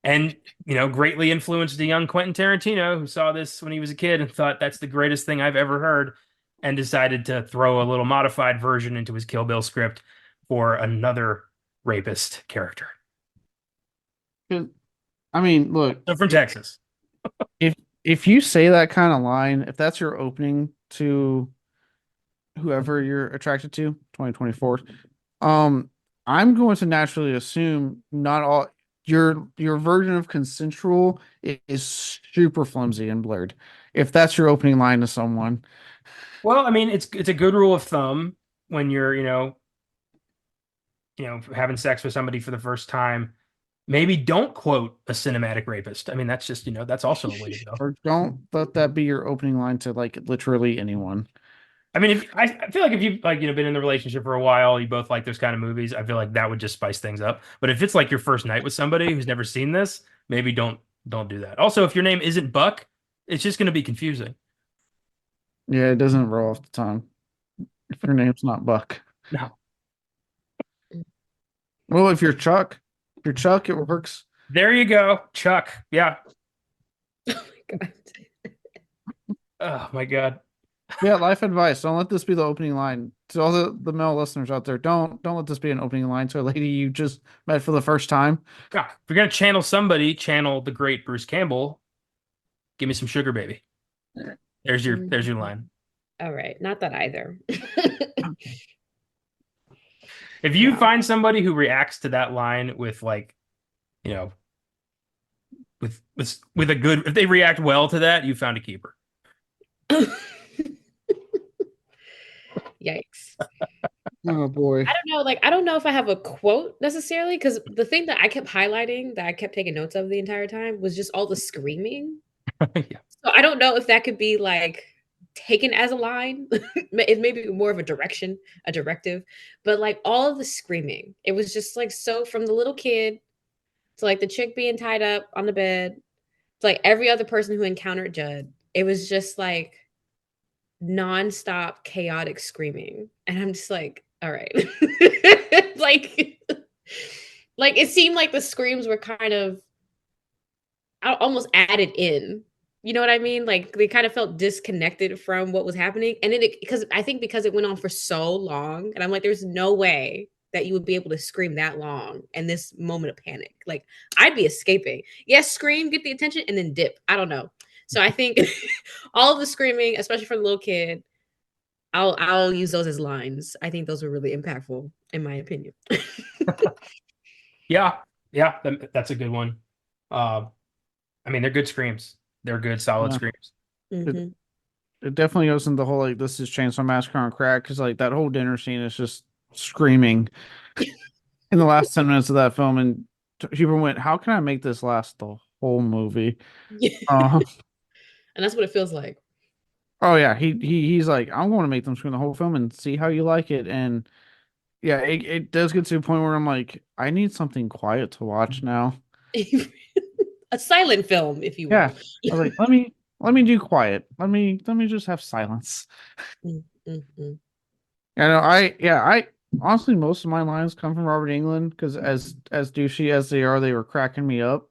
And, greatly influenced the young Quentin Tarantino, who saw this when he was a kid and thought that's the greatest thing I've ever heard, and decided to throw a little modified version into his Kill Bill script for another rapist character. I mean, look, So from Texas. if you say that kind of line, if that's your opening to whoever you're attracted to, 2024, I'm going to naturally assume not all your version of consensual is super flimsy and blurred. If that's your opening line to someone. Well, I mean, it's a good rule of thumb when you're, having sex with somebody for the first time. Maybe don't quote a cinematic rapist. I mean, that's just, that's also a way to go. Or don't let that be your opening line to like literally anyone. I mean, I feel like if you've like, been in the relationship for a while, you both like those kind of movies, I feel like that would just spice things up. But if it's like your first night with somebody who's never seen this, maybe don't do that. Also, if your name isn't Buck, it's just going to be confusing. Yeah, it doesn't roll off the tongue. If your name's not Buck. No. Well, if you're Chuck, it works. There you go, Chuck. Yeah. Oh my God. Oh my God. Yeah, life advice. Don't let this be the opening line. To all the male listeners out there, don't let this be an opening line to a lady you just met for the first time. God, if you're gonna channel somebody, channel the great Bruce Campbell. Give me some sugar, baby. There's your line. All right, not that either. If you Wow. find somebody who reacts to that line with like, you know, with a good, if they react well to that, you found a keeper. Yikes. Oh boy. I don't know, like, I don't know if I have a quote necessarily, because the thing that I kept highlighting, that I kept taking notes of the entire time, was just all the screaming. Yeah. So I don't know if that could be, like, taken as a line. It may be more of a direction, a directive, but, like, all of the screaming, it was just, like, so from the little kid to, like, the chick being tied up on the bed to, like, every other person who encountered Judd, it was just, like, nonstop chaotic screaming, and I'm just like, "All right." Like like, it seemed like the screams were kind of almost added in. You know what I mean? Like, they kind of felt disconnected from what was happening, and it because I think because it went on for so long, and I'm like, "There's no way that you would be able to scream that long in this moment of panic." Like, I'd be escaping. Yes, scream, get the attention, and then dip. I don't know. So I think all of the screaming, especially for the little kid, I'll use those as lines. I think those were really impactful, in my opinion. Yeah, yeah, that's a good one. Uh, I mean, they're good screams. They're good, solid Yeah. screams. It, Mhm. it definitely goes into the whole like this is Chainsaw Massacre on crack because like that whole dinner scene is just screaming in the last 10 minutes of that film, and Huber went, "How can I make this last the whole movie?" Uh, And that's what it feels like. oh yeah, he's like, "I'm going to make them scream the whole film and see how you like it." And yeah, it does get to a point where I'm like, I need something quiet to watch now. A silent film, if you Yeah, will. I was like, let me do quiet. Let me just have silence. Mm, mm, mm. You know, I honestly most of my lines come from Robert England because as douchey as they were cracking me up.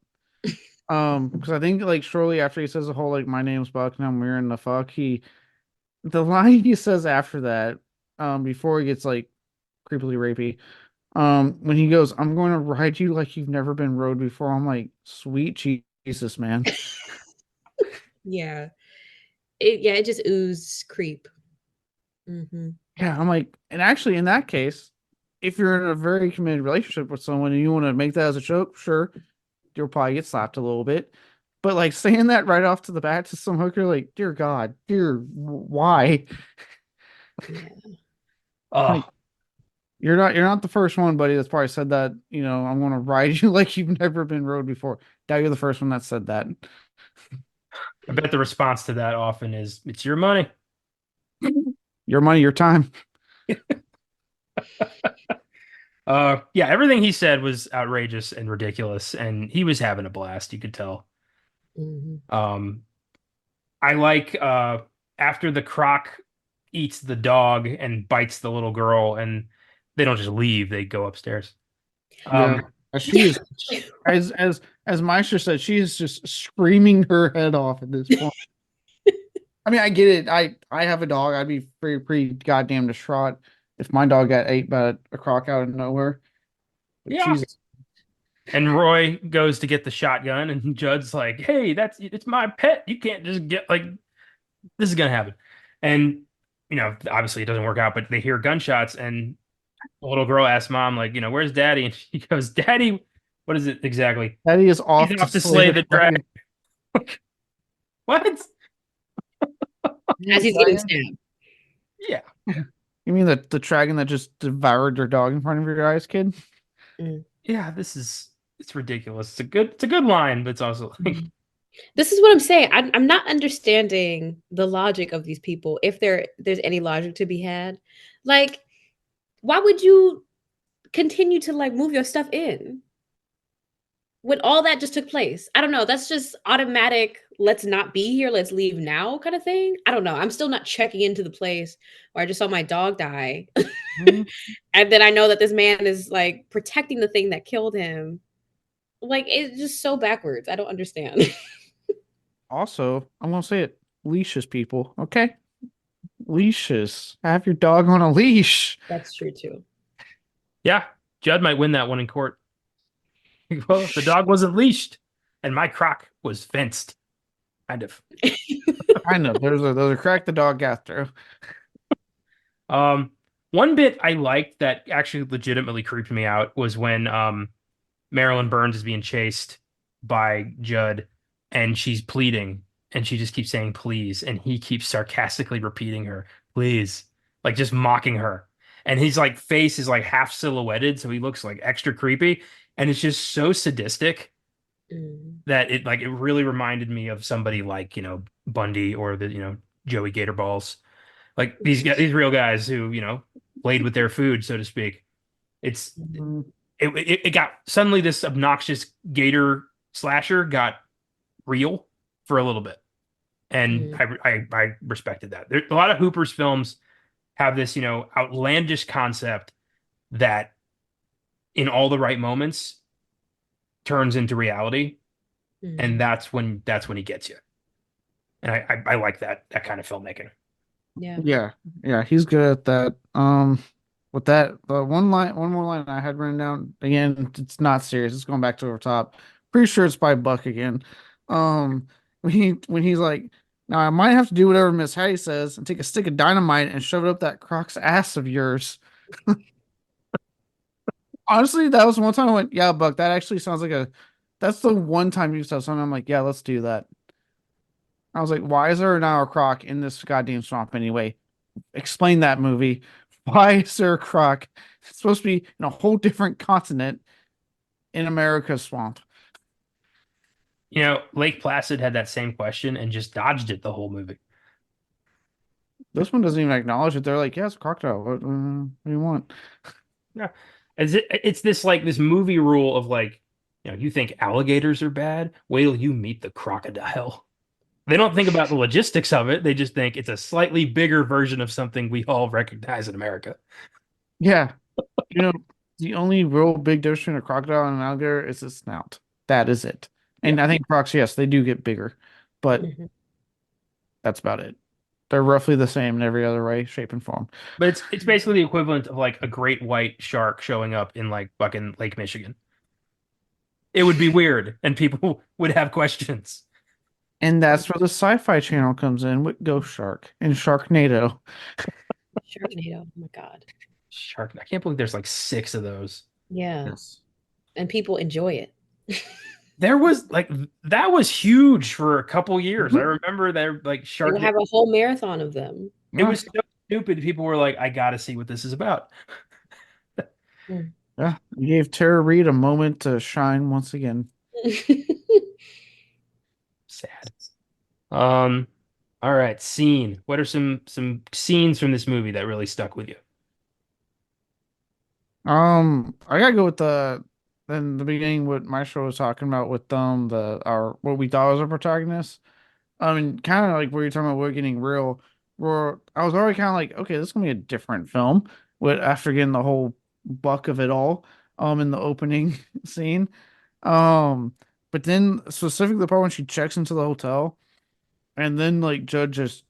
Because I think like shortly after he says the whole like my name's Buck and I'm wearing the fuck, the line he says after that, before he gets like creepily rapey, when he goes, I'm going to ride you like you've never been rode before. I'm like, sweet Jesus, man. Yeah. It just oozed creep. Mhm. Yeah, I'm like, and actually, in that case, if you're in a very committed relationship with someone and you want to make that as a joke, sure, you'll probably get slapped a little bit. But like saying that right off to the bat to some hooker, like, dear God, why? Yeah. Like, Oh, you're not the first one, buddy, that's probably said that. I'm going to ride you like you've never been rode before. Doubt you're the first one that said that. I bet the response to that often is, "It's your money." Your money, your time. Yeah, everything he said was outrageous and ridiculous, and he was having a blast. You could tell. Mhm. Um, I like after the croc eats the dog and bites the little girl, and they don't just leave; they go upstairs. Yeah. Um, She is as Meister said, she is just screaming her head off at this point. I mean, I get it. I have a dog. I'd be pretty goddamn distraught if my dog got ate by a croc out of nowhere. But yeah. Jesus, And Roy goes to get the shotgun, and Judd's like, "Hey, it's my pet. You can't just get like this is gonna happen." And obviously it doesn't work out, but they hear gunshots, and the little girl asks mom, like, "Where's Daddy?" And she goes, "Daddy, what is it exactly? Daddy is He's off to off to slay slay the the dragon." dragon. What? As The he's getting dragon? stabbed. Yeah, You mean the dragon that just devoured your dog in front of your eyes, kid? Mm. yeah. It's ridiculous. It's a good line, but it's also like, This is what I'm saying. I'm not understanding the logic of these people, if there's any logic to be had. Like, why would you continue to, like, move your stuff in when all that just took place? I don't know. That's just automatic, let's not be here, let's leave now kind of thing. I don't know. I'm still not checking into the place where I just saw my dog die. Mhm. And then I know that this man is, like, protecting the thing that killed him. Like, it's just so backwards. I don't understand. Also, I'm gonna say it. Leashes, people. Okay, leashes. Have your dog on a leash. That's true too. yeah, Judd might win that one in court. Well, the dog wasn't leashed, and my croc was fenced. Kind of. I know. There's a crack the dog got through. Um, one bit I liked that actually legitimately creeped me out was when Marilyn Burns is being chased by Judd and she's pleading and she just keeps saying please and he keeps sarcastically repeating her please, like just mocking her. And his like face is like half silhouetted, so he looks like extra creepy and it's just so sadistic Mm. that it really reminded me of somebody like, Bundy or Joey Gatorballs. Like these real guys who, played with their food, so to speak. It's Mm, it got suddenly this obnoxious gator slasher got real for a little bit, and Mm. I respected that. There, a lot of Hooper's films have this outlandish concept that in all the right moments turns into reality, and Mm. that's when he gets you. And I like that kind of filmmaking. Yeah. yeah, yeah, he's good at that. With that, the one more line I had written down again. It's not serious. It's going back to over top. Pretty sure it's by Buck again. Um, when he's like, now I might have to do whatever Miss Hattie says and take a stick of dynamite and shove it up that croc's ass of yours. Honestly, that was one time I went, yeah, Buck, that actually sounds like a. That's the one time you said something. I'm like, yeah, let's do that. I was like, why is there now a croc in this goddamn swamp anyway? Explain that movie. Why is there a croc? It's supposed to be in a whole different continent in America's swamp. Lake Placid had that same question and just dodged it the whole movie. This one doesn't even acknowledge it. They're like, yeah, it's a crocodile. What do you want? Yeah. It's this movie rule of like, you think alligators are bad? Wait till you meet the crocodile. They don't think about the logistics of it. They just think it's a slightly bigger version of something we all recognize in America. Yeah. You know, the only real big difference between a crocodile and an alligator is its snout. That is it. Yeah. And I think crocs, yes, they do get bigger, but Mhm. that's about it. They're roughly the same in every other way, shape, and form. But it's basically the equivalent of like a great white shark showing up in like fucking Lake Michigan. It would be weird and people would have questions. And that's where the Sci-Fi Channel comes in with Ghost Shark and Sharknado. Sharknado. Oh my God. Shark. I can't believe there's like six of those. Yeah. Yes. And people enjoy it. There was like that was huge for a couple years. I Mhm. remember there like They will Shark. have a whole marathon of them. It Yeah. was so stupid. People were like, I gotta see what this is about. Mm. Yeah. You gave Tara Reid a moment to shine once again. Sad. Um, all right, scene. What are some scenes from this movie that really stuck with you? I gotta go with in the beginning what my show was talking about with the our what we thought was a protagonist. I mean, kind of like where you're talking about we're getting real. Where I was already kind of like, okay, this is gonna be a different film with after getting the whole buck of it all, in the opening scene. Um, but then specifically the part when she checks into the hotel and then like Judge just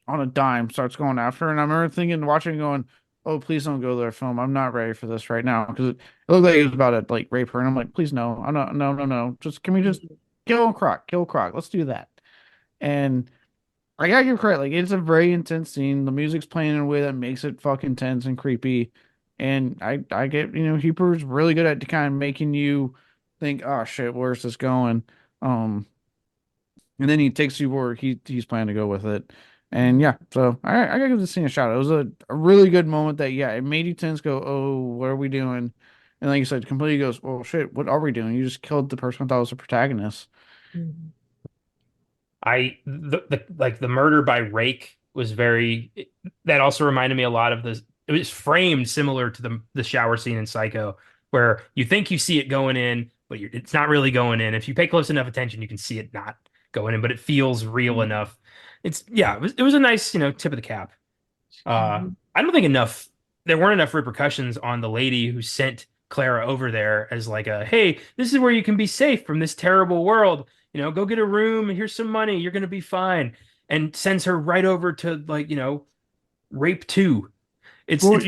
on a dime starts going after her. And I remember thinking, watching, going, "Oh, please don't go there, film. I'm not ready for this right now," because it looked like it was about to like rape her. And I'm like, "Please no, I'm not. No, no, no. Just can we just kill Croc? Let's do that." And I gotta give credit. Like it's a very intense scene. The music's playing in a way that makes it fucking tense and creepy. And I get Hooper's really good at kind of making you think, "Oh shit, where's this going?" Um, and then he takes you where he's planning to go with it. And Mhm. yeah, so I gotta give this scene a shout. It was a really good moment that yeah, it made you tense go, oh, what are we doing? And like you said, completely goes, well shit, what are we doing? You just killed the person I thought was the protagonist. Mhm. The murder by rake was very that also reminded me a lot of this. It was framed similar to the shower scene in Psycho, where you think you see it going in, but it's not really going in. If you pay close enough attention, you can see it not going in, but it feels real enough. It's yeah, it was a nice, tip of the cap. Mhm. I don't think there weren't enough repercussions on the lady who sent Clara over there as like hey, this is where you can be safe from this terrible world. Go get a room and here's some money. You're gonna be fine. And sends her right over to like, rape two. Well, It's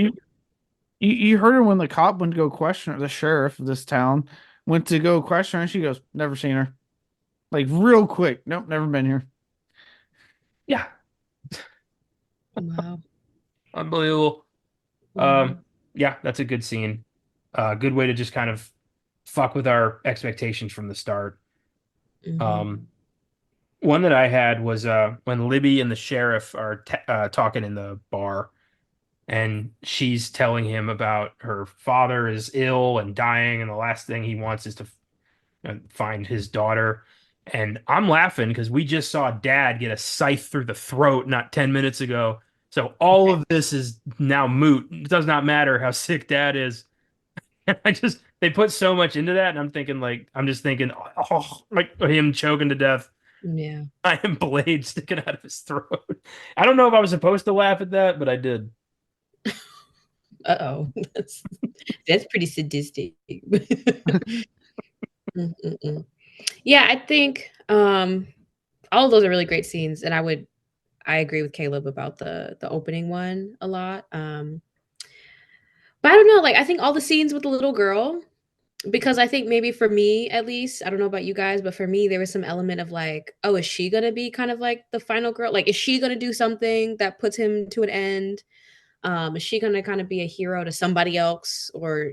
you heard her when the cop went to go question her, the sheriff of this town went to go question her, and she goes, never seen her. Like real quick. Nope, never been here. Yeah, Wow. unbelievable. Mhm. Yeah, that's a good scene. Good way to just kind of fuck with our expectations from the start. Mhm. Um, one that I had was when Libby and the sheriff are t talking in the bar, and she's telling him about her father is ill and dying, and the last thing he wants is to find his daughter. And I'm laughing because we just saw Dad get a scythe through the throat not 10 minutes ago. So all of this is now moot. It does not matter how sick Dad is. And they put so much into that, and I'm just thinking, oh, like him choking to death. Yeah. I am blade sticking out of his throat. I don't know if I was supposed to laugh at that, but I did. Uh-oh. That's pretty sadistic. Mm-mm-mm. Yeah, I think all of those are really great scenes, and I agree with Caleb about the opening one a lot. But I don't know, like I think all the scenes with the little girl, because I think maybe for me at least, I don't know about you guys, but for me there was some element of like, oh, is she gonna be kind of like the final girl? Like, is she gonna do something that puts him to an end? Is she gonna kind of be a hero to somebody else, or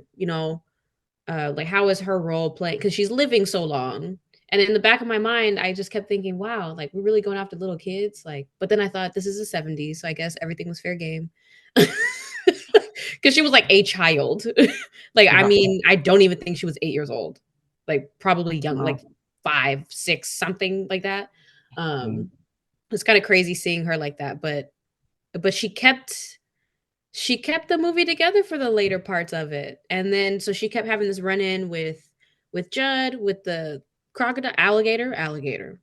like how is her role playing? Because she's living so long. And in the back of my mind, I just kept thinking, wow, like we're really going after little kids. Like, but then I thought this is the 70s, so I guess everything was fair game. Because she was like a child. Like, I Yeah. mean, I don't even think she was 8 years old. Like, probably young, No. like 5, 6, something like that. Mm. It's kind of crazy seeing her like that, but she kept the movie together for the later parts of it. And then so she kept having this run in with Judd, with the crocodile, alligator, Rocket,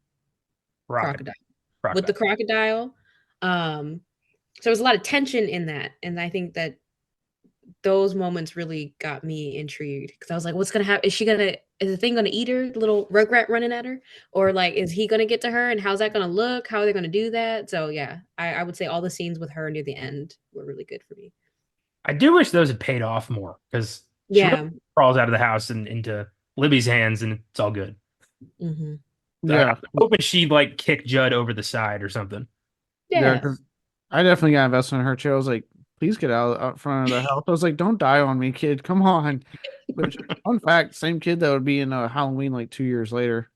crocodile, with the crocodile. crocodile. Um, so there was a lot of tension in that. And I think that those moments really got me intrigued because I was like, what's gonna happen? Is the thing gonna eat her, the little rugrat running at her? Or like, is he gonna get to her and how's that gonna look? How are they gonna do that? So yeah, I would say all the scenes with her near the end were really good for me. I do wish those had paid off more because she really Yeah. crawls out of the house and into Libby's hands, and it's all good. Hmm. I'm Yeah. hoping she like kick Judd over the side or something. Yeah. Yeah. 'Cause I definitely got invested in her too. I was like, please get out front of the house. I was like, don't die on me, kid. Come on. Which, fun fact, same kid that would be in Halloween like 2 years later.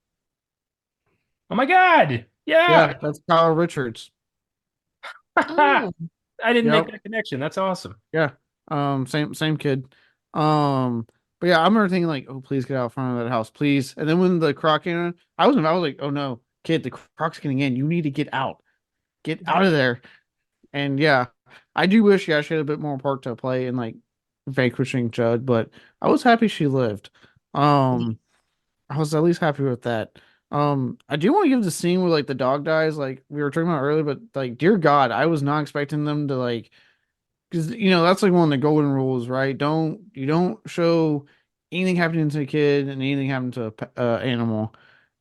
Oh my God! Yeah, Yeah, that's Kyle Richards. I Oh. didn't make Yep. that connection. That's awesome. Yeah. Same kid. But yeah, I remember thinking like, oh, please get out front of that house, please. And then when the croc came in, I was like, oh no, kid, the croc's getting in. You need to get out. Get out of there. And yeah, I do wish yeah, she had a bit more part to play in like vanquishing Judd, but I was happy she lived. Um, I was at least happy with that. I do want to give the scene where like the dog dies, like we were talking about earlier, but like, dear God, I was not expecting them to like, because that's like one of the golden rules, right? You don't show anything happening to a kid and anything happening to a animal.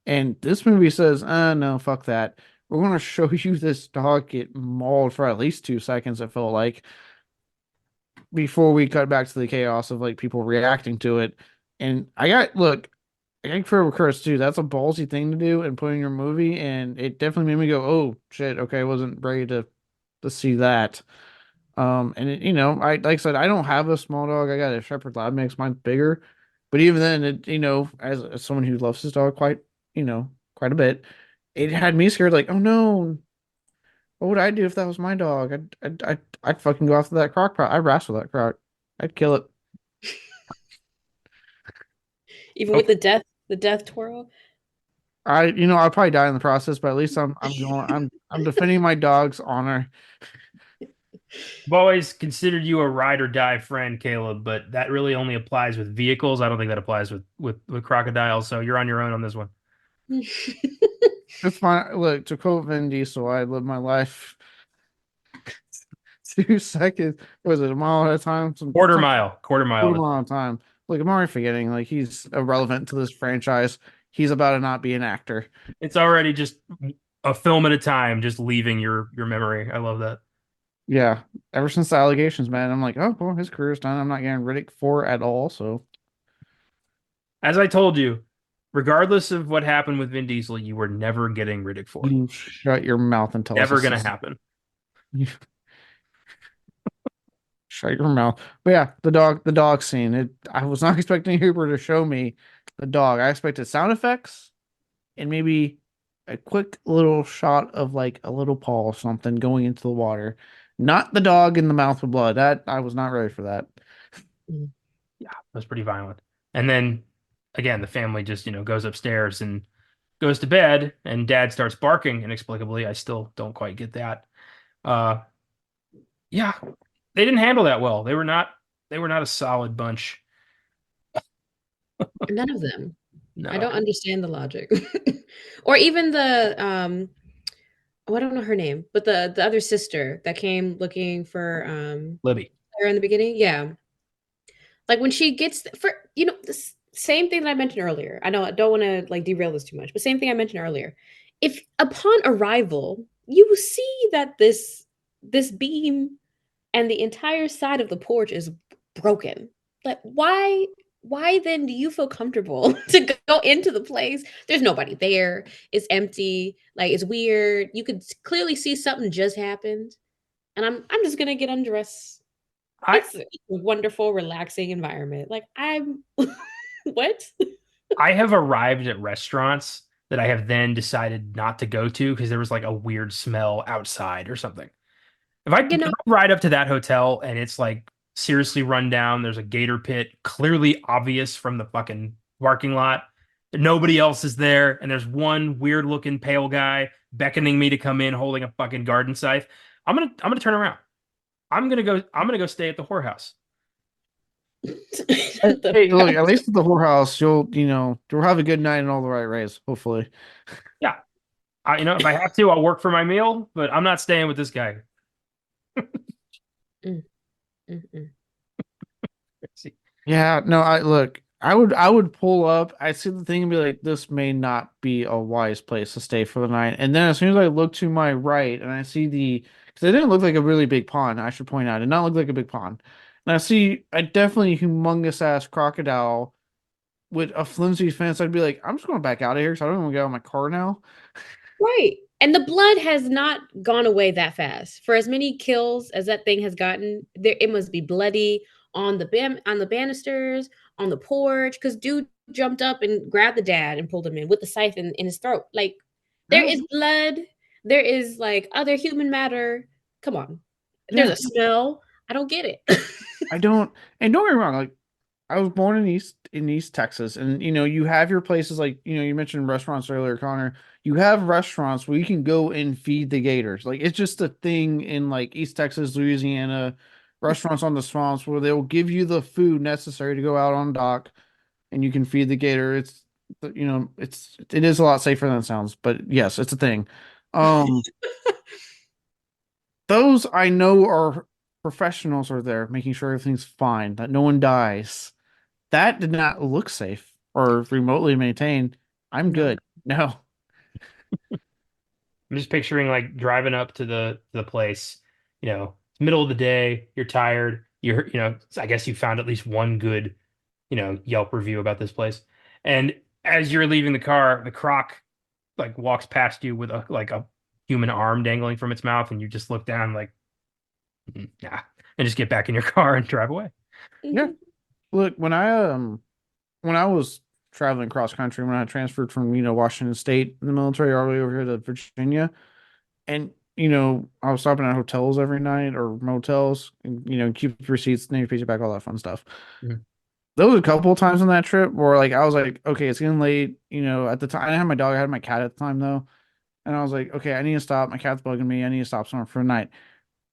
And this movie says, no, fuck that. We're going to show you this dog get mauled for at least 2 seconds, it felt like, before we cut back to the chaos of like people reacting to it. And look, I got for Chris too. That's a ballsy thing to do and put in your movie. And it definitely made me go, oh shit, okay, I wasn't ready to see that. And I like I said, I don't have a small dog. I got a Shepherd Lab mix. Mine's bigger, but even then, as someone who loves his dog quite a bit, it had me scared. Like, oh no, what would I do if that was my dog? I'd fucking go after that croc pot. I'd wrestle that croc. I'd kill it. Even Oh, with the death twirl. I'll probably die in the process, but at least I'm defending my dog's honor. I've always considered you a ride or die friend, Caleb, but that really only applies with vehicles. I don't think that applies with crocodiles. So you're on your own on this one. It's fine. Look, to quote Vin Diesel, I live my life 2 seconds. Was it a mile at a time? Some Quarter quarter mile. mile at a time. Look, I'm already forgetting. Like he's irrelevant to this franchise. He's about to not be an actor. It's already just a film at a time, just leaving your memory. I love that. Yeah. Ever since the allegations, man, I'm like, oh, well, his career's done. I'm not getting Riddick 4 at all. So As I told you, regardless of what happened with Vin Diesel, you were never getting Riddick 4. You shut your mouth and tell us Never this gonna is happen. you shut your mouth. But yeah, the dog scene. I was not expecting Hooper to show me the dog. I expected sound effects and maybe a quick little shot of like a little paw or something going into the water. Not the dog in the mouth with blood. That I was not ready for that. Mm. Yeah, it was pretty violent. And then again, the family just, goes upstairs and goes to bed, and dad starts barking inexplicably. I still don't quite get that. Uh yeah, they didn't handle that well. They were not a solid bunch. None of them. I No. don't understand the logic. Or even oh, I don't know her name, but the other sister that came looking for Libby. her in the beginning. Yeah. Like when she gets for the same thing that I mentioned earlier. I know I don't want to like derail this too much, but same thing I mentioned earlier. If upon arrival, you see that this beam and the entire side of the porch is broken. Like why then do you feel comfortable to go into the place? There's nobody there. It's empty. Like it's weird. You could clearly see something just happened. And I'm just gonna get undressed. I It's a wonderful, relaxing environment. Like I'm what? I have arrived at restaurants that I have then decided not to go to because there was like a weird smell outside or something. If You know, I ride up to that hotel and it's like seriously run down, there's a gator pit clearly obvious from the fucking parking lot. Nobody else is there, and there's one weird looking pale guy beckoning me to come in holding a fucking garden scythe. I'm gonna turn around. I'm gonna go stay at the whorehouse. the Hey, look, at least at the whorehouse, you'll have a good night and all the right ways, hopefully. Yeah. If I have to, I'll work for my meal, but I'm not staying with this guy. Mm, mm, mm. Yeah, no, I would pull up. I see the thing and be like, this may not be a wise place to stay for the night. And then as soon as I look to my right and I see because it didn't look like a really big pond, I should point out, it did not look like a big pond. And I see a definitely humongous ass crocodile with a flimsy fence. I'd be like, I'm just going back out of here because I don't even want to get out of my car now. Right. And the blood has not gone away that fast. For as many kills as that thing has gotten, there it must be bloody on the banisters, on the porch, because dude jumped up and grabbed the dad and pulled him in with the scythe in his throat. Like there Yeah, is blood, there is like other human matter. Come on. There's yeah. a smell. I don't get it. I don't, and don't get me wrong, like I was born in East Texas, and you have your places like you mentioned restaurants earlier, Connor. You have restaurants where you can go and feed the gators. Like it's just a thing in like East Texas, Louisiana, restaurants on the swamps where they'll give you the food necessary to go out on dock, and you can feed the gator. It is a lot safer than it sounds, but yes, it's a thing. Um, those I know are professionals are there making sure everything's fine, that no one dies. That did not look safe or remotely maintained. I'm No. good. No. I'm just picturing like driving up to the place, middle of the day, you're tired, I guess you found at least one good, Yelp review about this place. And as you're leaving the car, the croc like walks past you with a human arm dangling from its mouth, and you just look down like, nah, and just get back in your car and drive away. Yeah. Mhm. Look, when I was traveling cross country, when I transferred from, Washington State in the military all the way over here to Virginia, and I was stopping at hotels every night or motels and keep receipts, name your paycheck back, all that fun stuff. Mhm. There was a couple of times on that trip where like I was like, okay, it's getting late. At the time I didn't have my dog, I had my cat at the time though. And I was like, okay, I need to stop. My cat's bugging me. I need to stop somewhere for a night.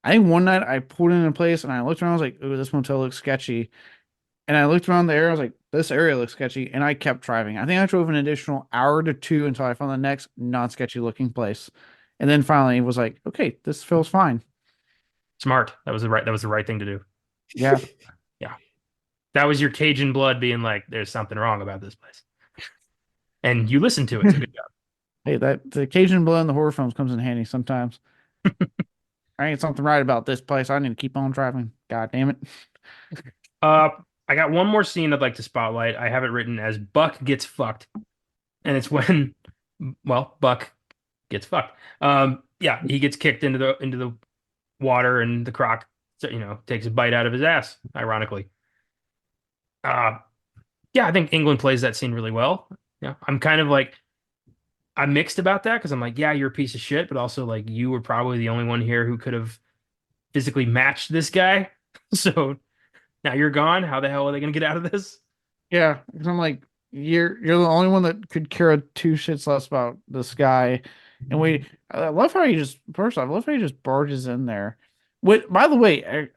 I think one night I pulled in a place and I looked around. I was like, "Ooh, this motel looks sketchy." And I looked around the area. I was like, "This area looks sketchy." And I kept driving. I think I drove an additional hour to two until I found the next non-sketchy looking place. And then finally, it was like, "Okay, this feels fine." Smart. That was the right thing to do. Yeah, Yeah. That was your Cajun blood being like, there's something wrong about this place. And you listened to it, so good job. hey, that the Cajun blood in the horror films comes in handy sometimes. I ain't something right about this place. I need to keep on driving. God damn it. Uh, I got one more scene I'd like to spotlight. I have it written as Buck gets fucked. and it's when, well, Buck gets fucked. Yeah, he gets kicked into the water, and the croc, takes a bite out of his ass. Ironically, uh, yeah, I think England plays that scene really well. Yeah, I'm kind of like I'm mixed about that because I'm like, yeah, you're a piece of shit, but also like you were probably the only one here who could have physically matched this guy. So now you're gone. How the hell are they gonna get out of this? Yeah, because I'm like, you're the only one that could care two shits less about this guy. And I love how he just first off, I love how he just barges in there. What, by the way,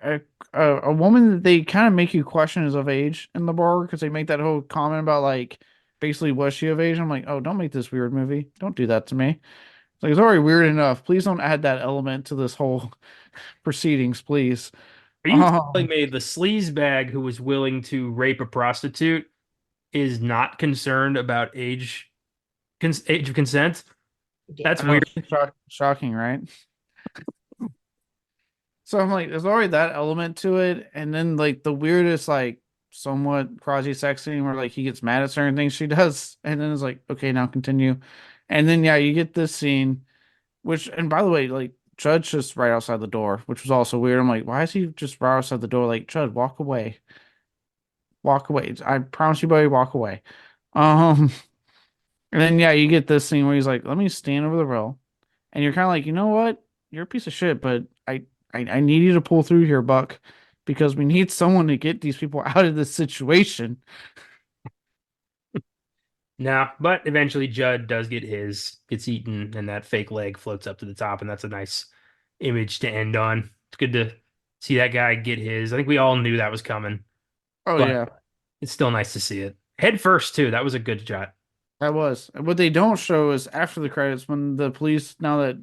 a woman that they kind of make you question is of age in the bar because they make that whole comment about like basically was she of age? I'm like, oh, don't make this weird movie. Don't do that to me. It's like it's already weird enough. Please don't add that element to this whole proceedings, please. Are you telling Um, me the sleazebag who was willing to rape a prostitute is not concerned about age of consent? Yeah. That's I know, weird. shocking, right? So I'm like, there's already that element to it, and then like the weirdest, like somewhat quasi sex scene where like he gets mad at certain things she does, and then it's like, okay, now continue, and then yeah, you get this scene, which, and by the way, like Judge just right outside the door, which was also weird. I'm like, why is he just right outside the door? Like, Judd, walk away. I promise you, buddy, walk away. Um, and then yeah, you get this scene where he's like, let me stand over the rail, and you're kind of like, you know what? You're a piece of shit, but I need you to pull through here, Buck, because we need someone to get these people out of this situation. No, but eventually Judd does gets eaten, and that fake leg floats up to the top, and that's a nice image to end on. It's good to see that guy get his. I think we all knew that was coming, Oh but yeah, it's still nice to see it. Head first too. That was a good shot. that was. What they don't show is after the credits when the police, now that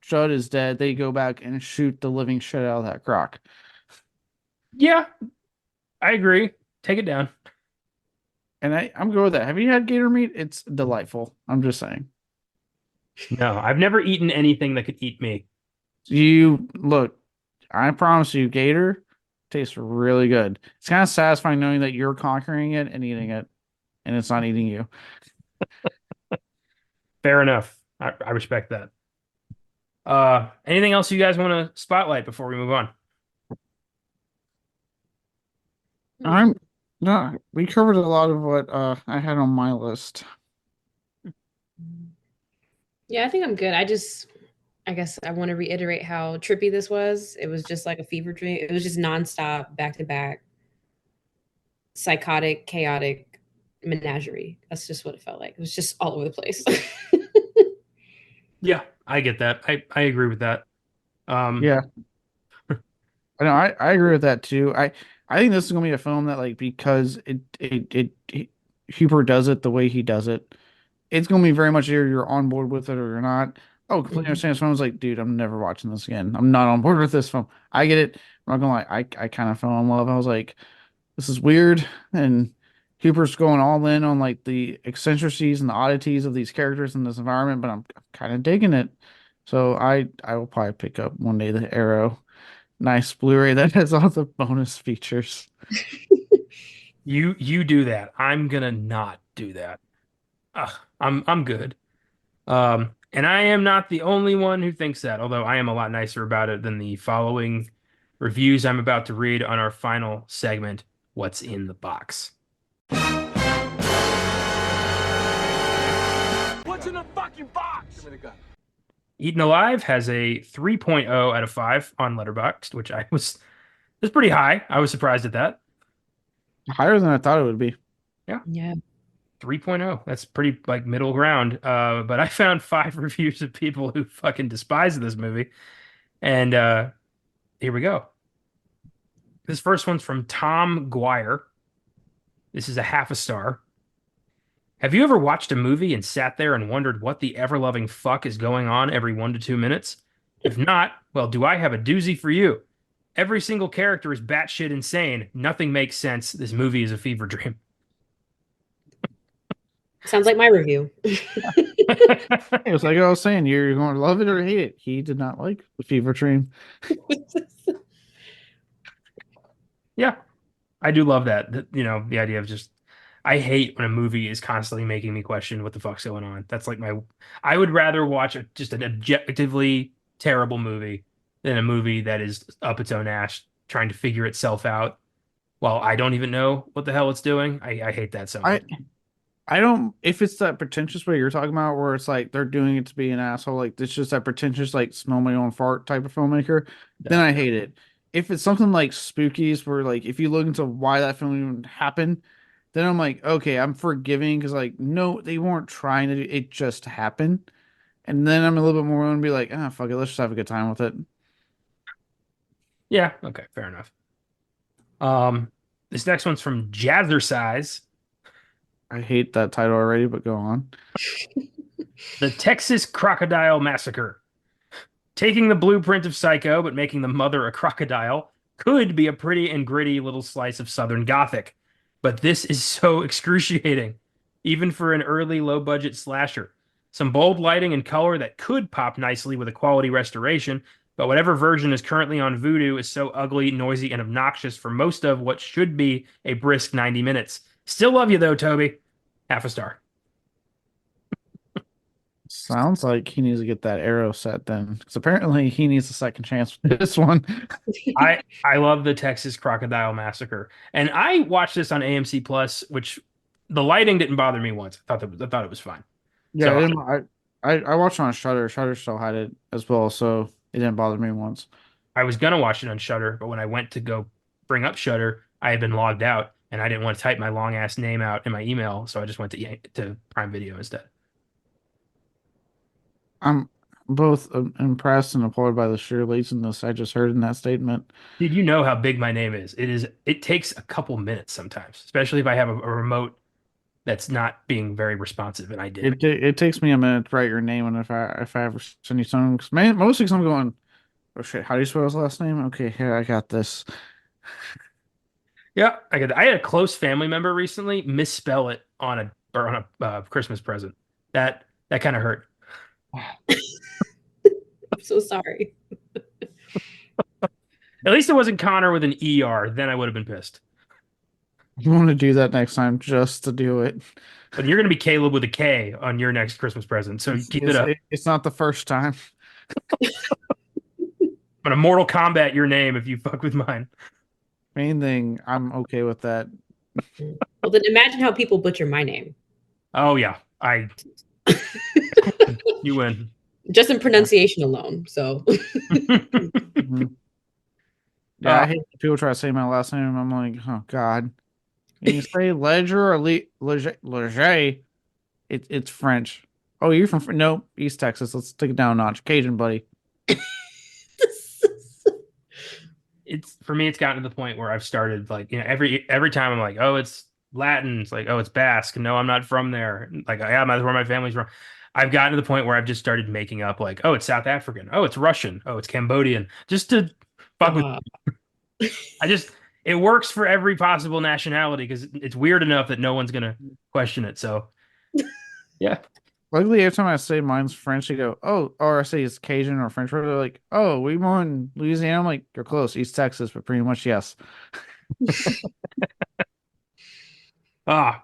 Judd is dead, they go back and shoot the living shit out of that croc. Yeah, I agree. Take it down. And I'm good with that. Have you had gator meat? It's delightful. I'm just saying. No, I've never eaten anything that could eat me. You look, I promise you, gator tastes really good. It's kind of satisfying knowing that you're conquering it and eating it, and it's not eating you. Fair enough. I respect that. Anything else you guys want to spotlight before we move on? I'm no, we covered a lot of what I had on my list. Yeah, I think I'm good. I guess I want to reiterate how trippy this was. It was just like a fever dream. It was just nonstop, back to back, psychotic, chaotic menagerie. That's just what it felt like. It was just all over the place. Yeah, I get that. I agree with that. Um, Yeah, I know. I agree with that too. I think this is gonna be a film that like because Hooper does it the way he does it. It's gonna be very much either you're on board with it or you're not. Oh, completely Mhm. understand. Someone's like, dude, I'm never watching this again. I'm not on board with this film. I get it. I'm not gonna lie. I kind of fell in love. I was like, this is weird. And Hooper's going all in on like the eccentricities and the oddities of these characters in this environment, but I'm kind of digging it. So I will probably pick up one day the Arrow. Nice Blu-ray that has all the bonus features. you do that. I'm gonna not do that. Ugh, I'm good. And I am not the only one who thinks that, although I am a lot nicer about it than the following reviews I'm about to read on our final segment, What's in the Box. What's in the fucking box? Give me the gun. Eaten Alive has a 3.0 out of 5 on Letterboxd, which was pretty high. I was surprised at that. Higher than I thought it would be. Yeah, Yeah. 3.0. That's pretty like middle ground. But I found 5 reviews of people who fucking despise this movie. And here we go. This first one's from Tom Guire. This is a half a star. Have you ever watched a movie and sat there and wondered what the ever-loving fuck is going on every 1 to 2 minutes? If not, well, do I have a doozy for you? Every single character is batshit insane. Nothing makes sense. This movie is a fever dream. Sounds like my review. It was like I was saying, you're going to love it or hate it. He did not like the Fever Dream. Yeah, I do love that. The idea of just I hate when a movie is constantly making me question what the fuck's going on. That's like I would rather watch just an objectively terrible movie than a movie that is up its own ass trying to figure itself out while I don't even know what the hell it's doing. I hate that so I much. I don't if it's that pretentious way you're talking about where it's like they're doing it to be an asshole, like it's just that pretentious like smell my own fart type of filmmaker, then No. I hate it. If it's something like Spookies where like if you look into why that film even happened, then I'm like, okay, I'm forgiving because like no, they weren't trying to do it, just happened. And then I'm a little bit more willing to be like, ah, fuck it, let's just have a good time with it. Yeah, okay, fair enough. This next one's from Jazzercise. I hate that title already, but go on. The Texas Crocodile Massacre. Taking the blueprint of Psycho, but making the mother a crocodile could be a pretty and gritty little slice of Southern Gothic. But this is so excruciating, even for an early low budget slasher. Some bold lighting and color that could pop nicely with a quality restoration, but whatever version is currently on Vudu is so ugly, noisy, and obnoxious for most of what should be a brisk 90 minutes. Still love you though, Toby. Half a star. Sounds like he needs to get that arrow set then, because apparently he needs a second chance with this one. I love the Texas Crocodile Massacre, and I watched this on AMC Plus, which the lighting didn't bother me once. I thought it was fine. Yeah, So I watched it on Shutter. Shutter still had it as well, so it didn't bother me once. I was gonna watch it on Shutter, but when I went to go bring up Shutter, I had been logged out, and I didn't want to type my long ass name out in my email, so I just went to Prime Video instead. I'm both impressed and applauded by the sheer laziness I just heard in that statement. Dude, you know how big my name is. It takes a couple minutes sometimes, especially if I have a remote that's not being very responsive, and I did. It takes me a minute to write your name, and if I ever send you something, 'cause mostly 'cause I'm going, oh shit, how do you spell his last name? Okay, here I got this. Yeah, I had a close family member recently misspell it on a Christmas present. That kind of hurt. I'm so sorry. At least it wasn't Connor with an ER. Then I would have been pissed. I'm going to do that next time just to do it. But you're gonna be Caleb with a K on your next Christmas present, so keep it up. It's not the first time. I'm gonna Mortal Kombat your name if you fuck with mine. Main thing, I'm okay with that. Well, then imagine how people butcher my name. Oh yeah, you win. Just in pronunciation alone. So Mhm. Yeah, Uh, I hate when people try to say my last name. I'm like, oh God. Can you say Ledger or Leger? It's French. Oh, you're from no East Texas. Let's take it down a notch. Cajun, buddy. it's for me. It's gotten to the point where I've started like every time I'm like, oh, it's Latin. It's like, oh, it's Basque. No, I'm not from there. Like, yeah, that's where my family's from. I've gotten to the point where I've just started making up like, oh, it's South African. Oh, it's Russian. Oh, it's Cambodian. Just to fuck with. uh, I just it works for every possible nationality because it's weird enough that no one's gonna question it. So yeah, Luckily, every time I say mine's French, they go, oh, or I say it's Cajun or French. They're like, oh, we more in Louisiana. I'm like, you're close, East Texas, but pretty much yes. all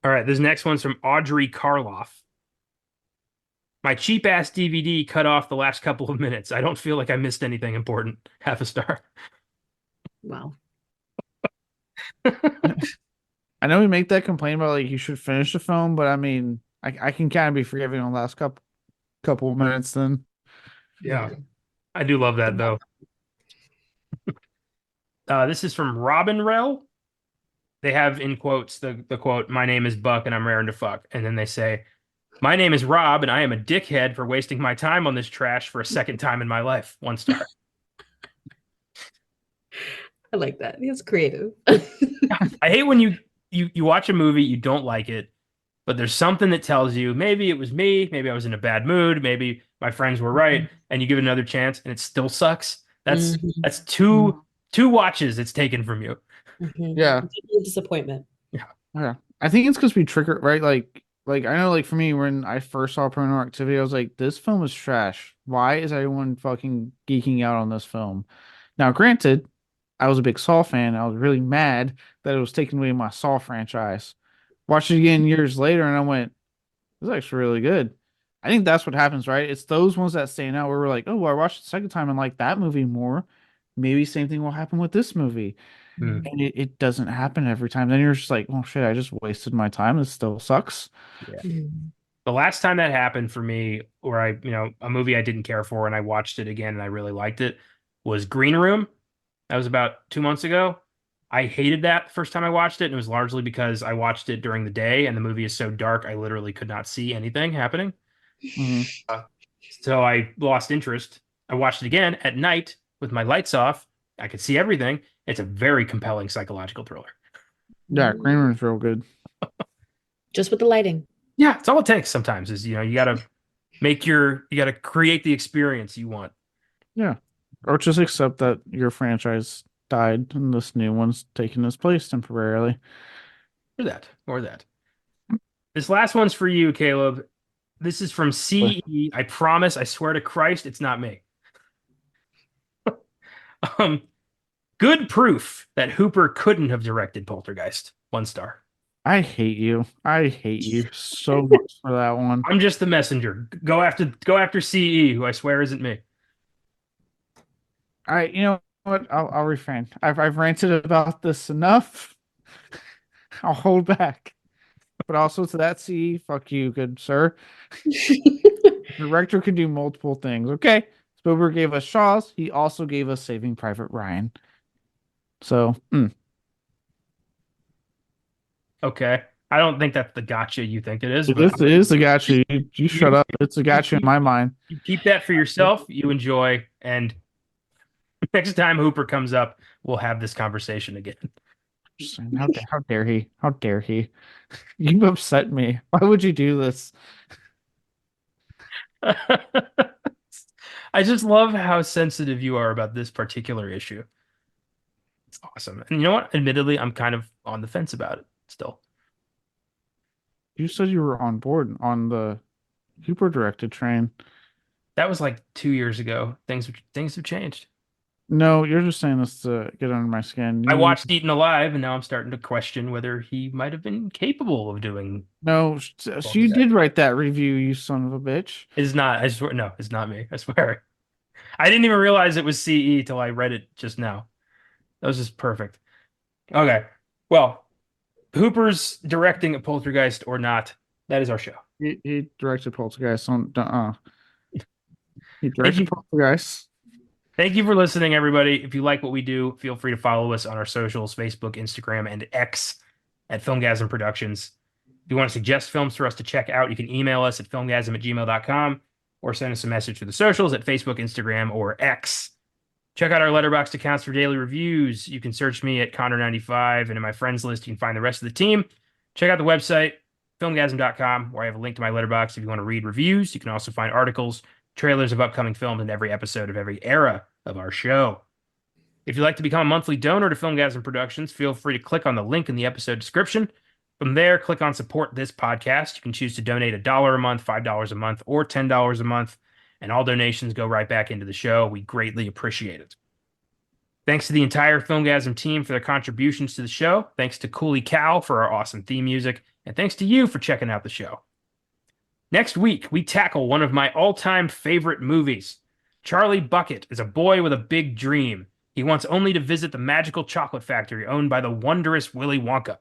right. This next one's from Audrey Karloff. My cheap ass DVD cut off the last couple of minutes. I don't feel like I missed anything important. Half a star. wow. I know we make that complaint about like you should finish the film, but I mean, I can kind of be forgiving on the last couple of minutes then. Yeah, I do love that though. This is from Robin Rell. They have in quotes the quote, "My name is Buck and I'm raring to fuck," and then they say, "My name is Rob and I am a dickhead for wasting my time on this trash for a second time in my life." 1 star. I like that. It's creative. I hate when you watch a movie, you don't like it, but there's something that tells you maybe it was me, maybe I was in a bad mood, maybe my friends were right, and you give it another chance and it still sucks. That's Mhm. that's two watches it's taken from you. Mhm. Yeah. Disappointment. Yeah. I think it's because we trigger right. Like I know, like for me, when I first saw Paranormal Activity, I was like, this film is trash. Why is everyone fucking geeking out on this film? Now, granted, I was a big Saw fan. I was really mad that it was taking away my Saw franchise. watched it again years later, and I went, "This is actually really good." I think that's what happens, right? It's those ones that stand out where we're like, "Oh, well, I watched it the second time and like that movie more." Maybe same thing will happen with this movie, Hmm. and it doesn't happen every time. Then you're just like, "Oh shit, I just wasted my time. This still sucks." Yeah. Mm. The last time that happened for me, where a movie I didn't care for and I watched it again and I really liked it, was Green Room. That was about 2 months ago. I hated that first time I watched it, and it was largely because I watched it during the day and the movie is so dark I literally could not see anything happening. Mhm. So I lost interest. I watched it again at night with my lights off. I could see everything. It's a very compelling psychological thriller. Yeah, Green Room's real good. Just with the lighting. Yeah, it's all it takes sometimes is, you gotta create the experience you want. Yeah, or just accept that your franchise died and this new one's taking its place temporarily. Or that. This last one's for you, Caleb. This is from CE. I promise, I swear to Christ, it's not me. Um, good proof that Hooper couldn't have directed Poltergeist. 1 star. I hate you. I hate you so much for that one. I'm just the messenger. Go after CE, who I swear isn't me. You know what? I'll refrain. I've ranted about this enough. I'll hold back. But also to that C, fuck you, good sir. The director can do multiple things. Okay, Spielberg gave us Shaw's. He also gave us Saving Private Ryan. So, Okay. I don't think that's the gotcha you think it is, this but is a gotcha. You shut you, up. It's a gotcha in my mind. you keep that for yourself. You enjoy, and next time Hooper comes up, we'll have this conversation again. Just saying, how dare he? How dare he? You've upset me. Why would you do this? I just love how sensitive you are about this particular issue. It's awesome. And you know what? Admittedly, I'm kind of on the fence about it still. You said you were on board on the Hooper directed train. That was like 2 years ago. Things have changed. No, you're just saying this to get under my skin. I watched Eaten Alive, and now I'm starting to question whether he might have been capable of doing. No, so you did write that review, you son of a bitch. It's not. I swear. No, it's not me. I swear. I didn't even realize it was CE till I read it just now. That was just perfect. Okay. Well, Hooper's directing a Poltergeist or not, that is our show. He directed Poltergeist on He Thank directed you. Poltergeist. Thank you for listening, everybody. If you like what we do, feel free to follow us on our socials, Facebook, Instagram, and X at Filmgazm Productions. If you want to suggest films for us to check out, you can email us at filmgazm@gmail.com or send us a message through the socials at Facebook, Instagram, or X. Check out our Letterboxd accounts for daily reviews. You can search me at Connor95, and in my friends list, you can find the rest of the team. Check out the website, filmgazm.com, where I have a link to my Letterboxd if you want to read reviews. You can also find articles, trailers of upcoming films, in every episode of every era of our show. If you'd like to become a monthly donor to Filmgazm Productions, feel free to click on the link in the episode description. From there, click on support this podcast. You can choose to donate $1 a month, $5 a month, or $10 a month, and all donations go right back into the show. We greatly appreciate it. Thanks to the entire Filmgazm team for their contributions to the show. Thanks to Cooley Cow for our awesome theme music. And thanks to you for checking out the show. Next week, we tackle one of my all-time favorite movies. Charlie Bucket is a boy with a big dream. He wants only to visit the magical chocolate factory owned by the wondrous Willy Wonka.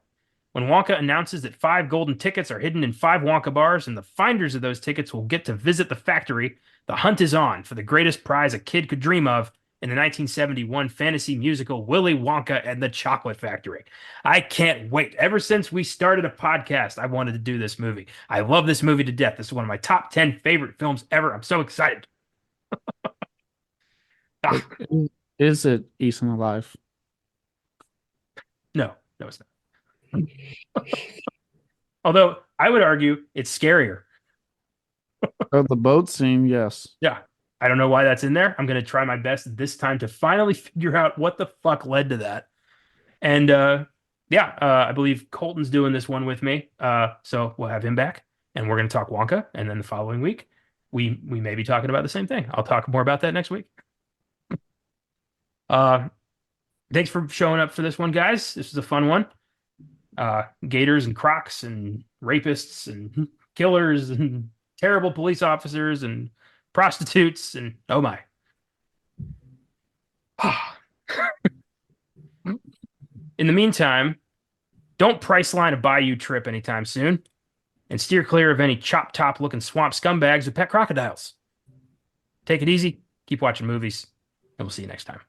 When Wonka announces that 5 golden tickets are hidden in 5 Wonka bars and the finders of those tickets will get to visit the factory, the hunt is on for the greatest prize a kid could dream of in the 1971 fantasy musical Willy Wonka and the Chocolate Factory. I can't wait. Ever since we started a podcast, I wanted to do this movie. I love this movie to death. This is one of my top 10 favorite films ever. I'm so excited. Ah, Is it Eaten Alive? no, it's not. Although I would argue it's scarier. Oh, the boat scene, yes. Yeah. I don't know why that's in there. I'm going to try my best this time to finally figure out what the fuck led to that. And I believe Colton's doing this one with me. So we'll have him back and we're going to talk Wonka. And then the following week, we may be talking about the same thing. I'll talk more about that next week. Thanks for showing up for this one, guys. This was a fun one. Gators and crocs and rapists and killers and terrible police officers and prostitutes and oh my. In the meantime, don't Priceline a Bayou trip anytime soon and steer clear of any chop top looking swamp scumbags with pet crocodiles. Take it easy, keep watching movies, and we'll see you next time.